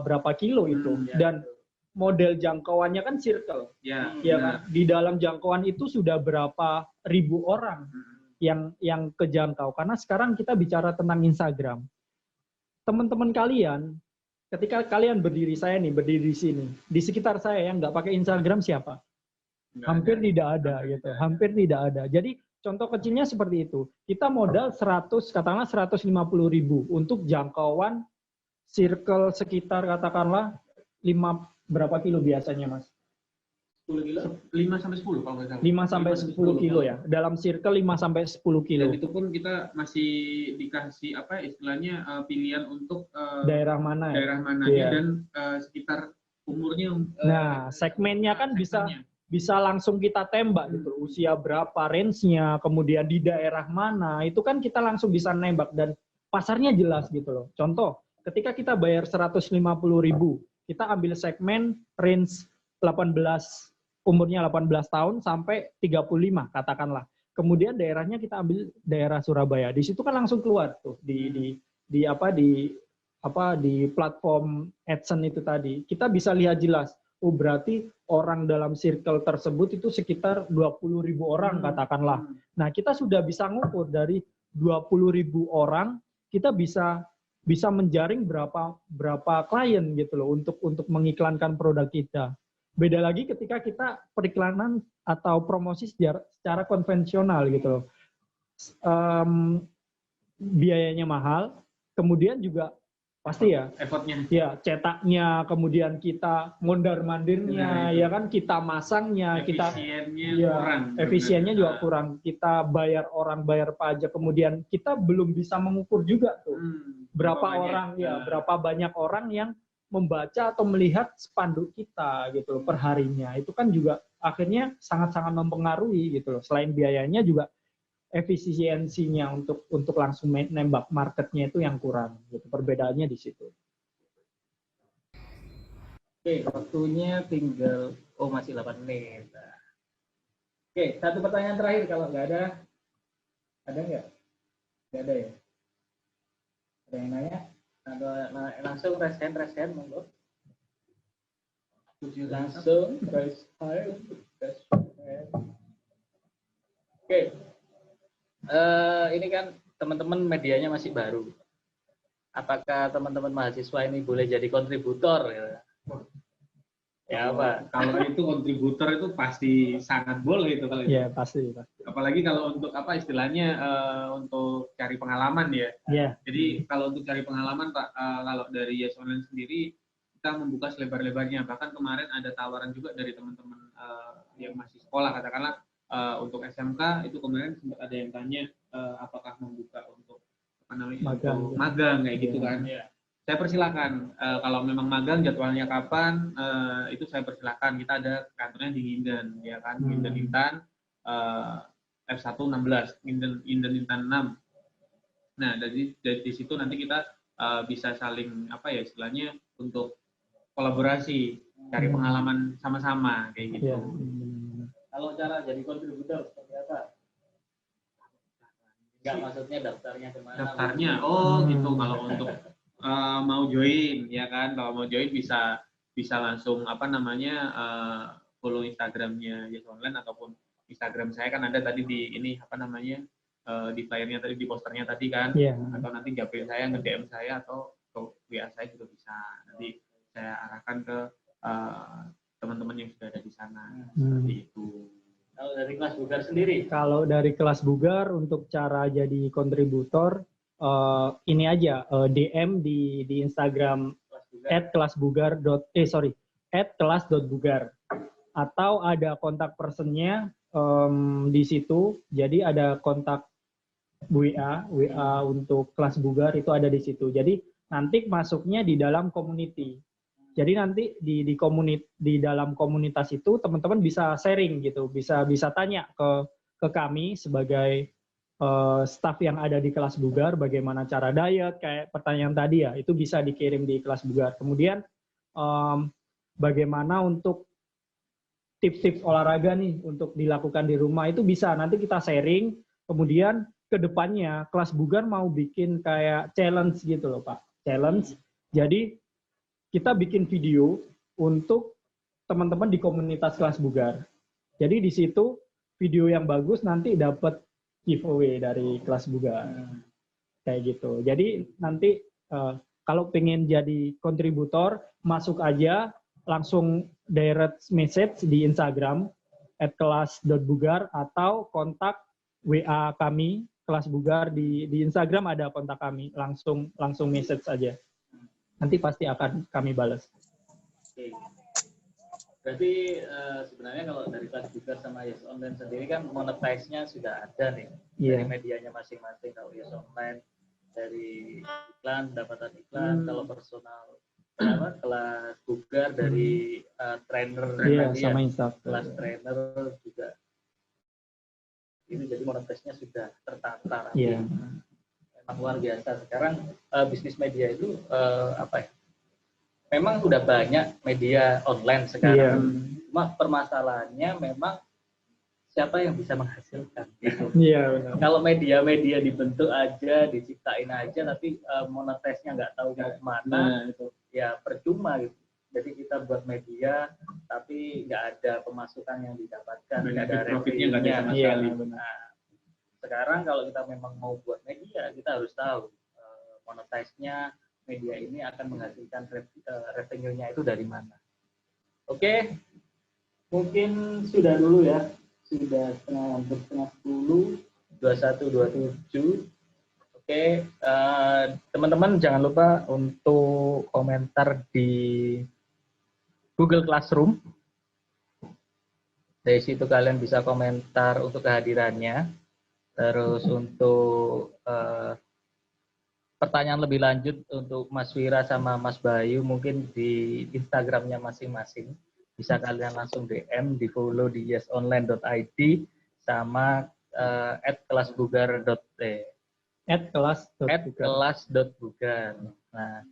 berapa kilo itu, ya. dan model jangkauannya kan circle, Ya, ya benar. kan? Di dalam jangkauan itu sudah berapa ribu orang yang kejangkau. Karena sekarang kita bicara tentang Instagram. Teman-teman kalian, ketika kalian berdiri di sini, di sekitar saya yang nggak pakai Instagram siapa? Nggak Hampir ada. tidak ada gitu. Hampir tidak ada. Jadi contoh kecilnya seperti itu. Kita modal 150.000 untuk jangkauan circle sekitar katakanlah 5 berapa kilo biasanya, Mas? 10 kilo. 5 sampai 10 kalau nggak salah. 5 sampai 10 kilo ya. Dalam circle 5 sampai 10 kilo. Dan itu pun kita masih dikasih apa istilahnya pilihan untuk Daerah mana ya? daerah mananya Iya. dan sekitar umurnya. Nah, segmennya kan bisa langsung kita tembak gitu. Usia berapa, range-nya, kemudian di daerah mana, itu kan kita langsung bisa nembak dan pasarnya jelas gitu loh. Contoh, ketika kita bayar 150.000, kita ambil segmen range 18, umurnya 18 tahun sampai 35 katakanlah. Kemudian daerahnya kita ambil daerah Surabaya. Di situ kan langsung keluar tuh di platform AdSense itu tadi. Kita bisa lihat jelas. Oh, berarti orang dalam circle tersebut itu sekitar 20.000 orang katakanlah. Nah, kita sudah bisa ngukur dari 20.000 orang, kita bisa menjaring berapa klien gitu loh untuk mengiklankan produk kita. Beda lagi ketika kita periklanan atau promosi secara konvensional gitu loh. Biayanya mahal, kemudian juga pasti ya, effortnya. ya cetaknya, kemudian kita mondar-mandirnya, ya kan, kita masangnya, Efisiennya ya, kurang. efisiennya juga kurang. Kita bayar orang, bayar pajak, kemudian kita belum bisa mengukur juga tuh berapa banyak orang yang membaca atau melihat spanduk kita gitu loh per harinya. Itu kan juga akhirnya sangat-sangat mempengaruhi gitu loh. Selain biayanya juga efisiensinya untuk langsung nembak marketnya itu yang kurang gitu. Perbedaannya di situ. Oke, waktunya tinggal masih 8 menit. Nah. Oke, satu pertanyaan terakhir kalau nggak ada nggak? Nggak ada ya? Ada yang nanya? Langsung raise hand monggo. Langsung raise hand. Oke. Ini kan teman-teman medianya masih baru. Apakah teman-teman mahasiswa ini boleh jadi kontributor? Ya apa? Kalau itu kontributor itu pasti sangat boleh itu kalau itu. Ya pasti. Apalagi kalau untuk apa istilahnya untuk cari pengalaman ya. Yeah. Jadi kalau untuk cari pengalaman Pak, kalau dari Yes Online sendiri kita membuka selebar-lebarnya. Bahkan kemarin ada tawaran juga dari teman-teman yang masih sekolah katakanlah. Untuk SMK itu kemarin sempat ada yang tanya apakah membuka untuk apa namanya magang kayak gitu kan. Yeah. Saya persilakan kalau memang magang jadwalnya kapan itu saya persilakan. Kita ada kantornya di Nginden ya kan, Nginden Intan F1 16 Nginden Intan 6. Nah dari situ nanti kita bisa saling apa ya istilahnya untuk kolaborasi cari pengalaman sama-sama kayak gitu. Yeah. Kalau cara jadi kontributor seperti apa? Enggak, maksudnya daftarnya kemana? Daftarnya, gitu. Kalau untuk mau join, ya kan? Kalau mau join bisa langsung apa namanya follow Instagramnya Yes Online ataupun Instagram saya kan ada tadi di ini apa namanya di flyernya tadi di posternya tadi kan? Yeah. Atau nanti japri saya nge-DM saya atau ke WA saya juga bisa. Nanti saya arahkan ke teman-teman yang sudah ada di sana. Seperti itu. Kalau dari kelas bugar sendiri? Kalau dari kelas bugar untuk cara jadi kontributor ini aja DM di Instagram @kelasbugar.bugar atau ada kontak personnya di situ. Jadi ada kontak WA untuk kelas bugar itu ada di situ. Jadi nanti masuknya di dalam community. Jadi nanti di dalam komunitas itu teman-teman bisa sharing gitu, bisa tanya ke kami sebagai staff yang ada di kelas bugar bagaimana cara diet kayak pertanyaan tadi ya, itu bisa dikirim di kelas bugar. Kemudian bagaimana untuk tips-tips olahraga nih untuk dilakukan di rumah itu bisa nanti kita sharing Kemudian ke depannya kelas Bugar mau bikin kayak challenge gitu loh Pak. Challenge. Jadi kita bikin video untuk teman-teman di komunitas kelas Bugar. Jadi di situ video yang bagus nanti dapat giveaway dari kelas Bugar. Kayak gitu. Jadi nanti kalau pengen jadi kontributor, masuk aja langsung direct message di Instagram @kelas.bugar atau kontak WA kami kelas Bugar di Instagram ada kontak kami, langsung message aja. Nanti pasti akan kami balas. Oke. Berarti sebenarnya kalau dari kelas Bugar sama Yes Online sendiri kan monetize-nya sudah ada nih. Dari medianya masing-masing. Kalau Yes Online dari iklan, pendapatan iklan, kalau personal kelas Bugar dari trainer sama kelas trainer juga. Ini jadi monetize-nya sudah tertata. Memang luar biasa. Sekarang bisnis media itu apa ya? Memang udah banyak media online sekarang. Cuma permasalahannya memang siapa yang bisa menghasilkan gitu. Benar. Kalau media-media dibentuk aja, diciptain aja, tapi monetize-nya nggak tahu mau kemana, ya percuma gitu. Jadi kita buat media, tapi nggak ada pemasukan yang didapatkan, nggak ada profitnya, nggak ada sama sekali. Nah, sekarang kalau kita memang mau buat media, kita harus tahu monetize-nya media ini akan menghasilkan revenue-nya itu dari mana. Oke, mungkin sudah dulu ya. Sudah setengah 10, 21, 27. Oke, teman-teman jangan lupa untuk komentar di Google Classroom. Dari situ kalian bisa komentar untuk kehadirannya. Terus untuk pertanyaan lebih lanjut untuk Mas Wira sama Mas Bayu mungkin di Instagramnya masing-masing. Bisa kalian langsung DM, di follow di yesonline.id sama @kelas.bugar. Nah,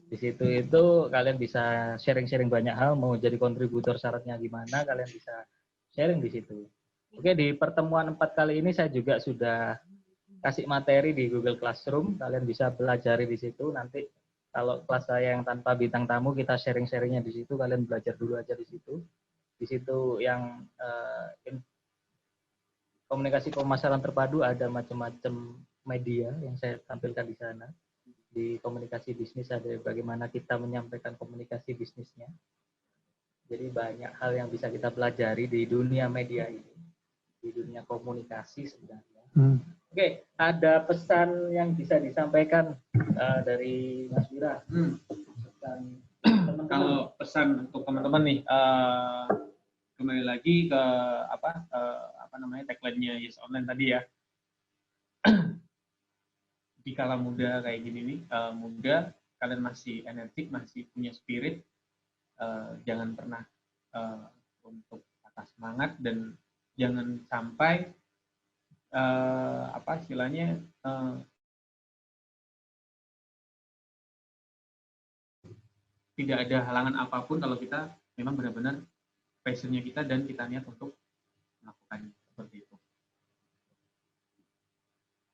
di situ itu kalian bisa sharing-sharing banyak hal, mau jadi kontributor syaratnya gimana, kalian bisa sharing di situ. Oke, di pertemuan 4 kali ini saya juga sudah kasih materi di Google Classroom, kalian bisa pelajari di situ. Nanti kalau kelas saya yang tanpa bintang tamu, kita sharing-sharingnya di situ, kalian belajar dulu aja di situ. Di situ yang komunikasi pemasaran terpadu ada macam-macam media yang saya tampilkan di sana. Di komunikasi bisnis ada bagaimana kita menyampaikan komunikasi bisnisnya. Jadi banyak hal yang bisa kita pelajari di dunia media ini, di dunia komunikasi sebenarnya. Oke, ada pesan yang bisa disampaikan dari Mas Wira. Kalau pesan untuk teman-teman nih, kembali lagi ke apa namanya tagline-nya Yes Online tadi ya. Di kala muda kayak gini nih, muda, kalian masih energik, masih punya spirit, jangan pernah untuk patah semangat dan jangan sampai istilahnya tidak ada halangan apapun kalau kita memang benar-benar passionnya kita dan kita niat untuk melakukannya seperti itu.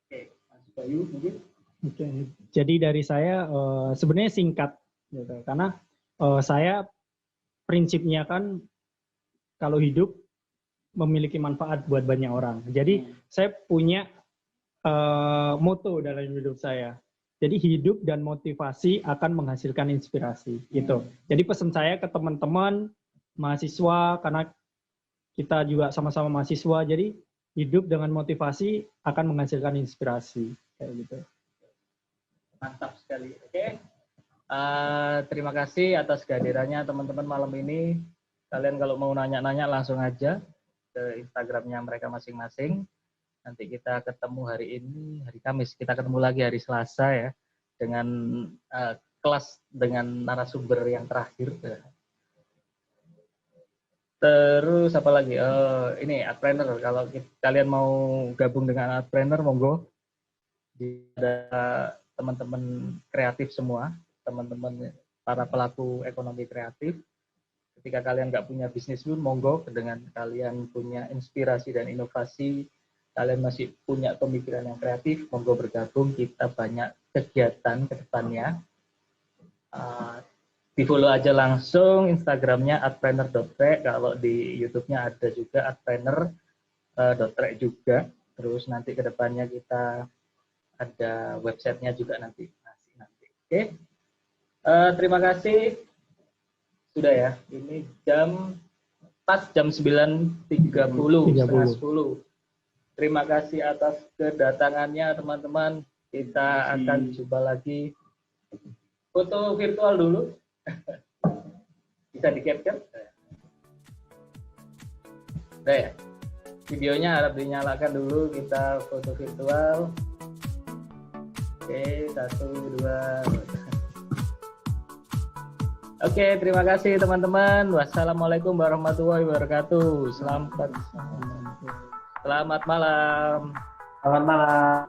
Oke, Mas Bayu mungkin. Oke, jadi dari saya sebenarnya singkat, gitu. Karena saya prinsipnya kan kalau hidup memiliki manfaat buat banyak orang. Jadi saya punya moto dalam hidup saya. Jadi hidup dan motivasi akan menghasilkan inspirasi. Gitu. Jadi pesan saya ke teman-teman mahasiswa, karena kita juga sama-sama mahasiswa. Jadi hidup dengan motivasi akan menghasilkan inspirasi. Kayak gitu. Mantap sekali. Oke. Terima kasih atas kehadirannya teman-teman malam ini. Kalian kalau mau nanya-nanya langsung aja ke Instagramnya mereka masing-masing. Nanti kita ketemu hari ini, hari Kamis. Kita ketemu lagi hari Selasa ya, dengan kelas dengan narasumber yang terakhir. Terus apa lagi? Ini Adpreneur. Kalau kalian mau gabung dengan Adpreneur, monggo. Ada teman-teman kreatif semua, teman-teman para pelaku ekonomi kreatif. Ketika kalian nggak punya bisnis pun, monggo. Dengan kalian punya inspirasi dan inovasi, kalian masih punya pemikiran yang kreatif, monggo bergabung, kita banyak kegiatan ke depannya. Di follow aja langsung Instagramnya @planner.track, kalau di YouTube-nya ada juga @planner.track juga. Terus nanti ke depannya kita ada websitenya juga nanti. Oke. Terima kasih. Sudah ya, ini pas jam 9.30, setengah 10. Terima kasih atas kedatangannya teman-teman. Kita akan jumpa lagi. Foto virtual dulu. Bisa di-capture? Udah ya? Videonya harap dinyalakan dulu, kita foto virtual. Oke, 1, 2. Oke, terima kasih teman-teman. Wassalamualaikum warahmatullahi wabarakatuh. Selamat malam. Selamat malam.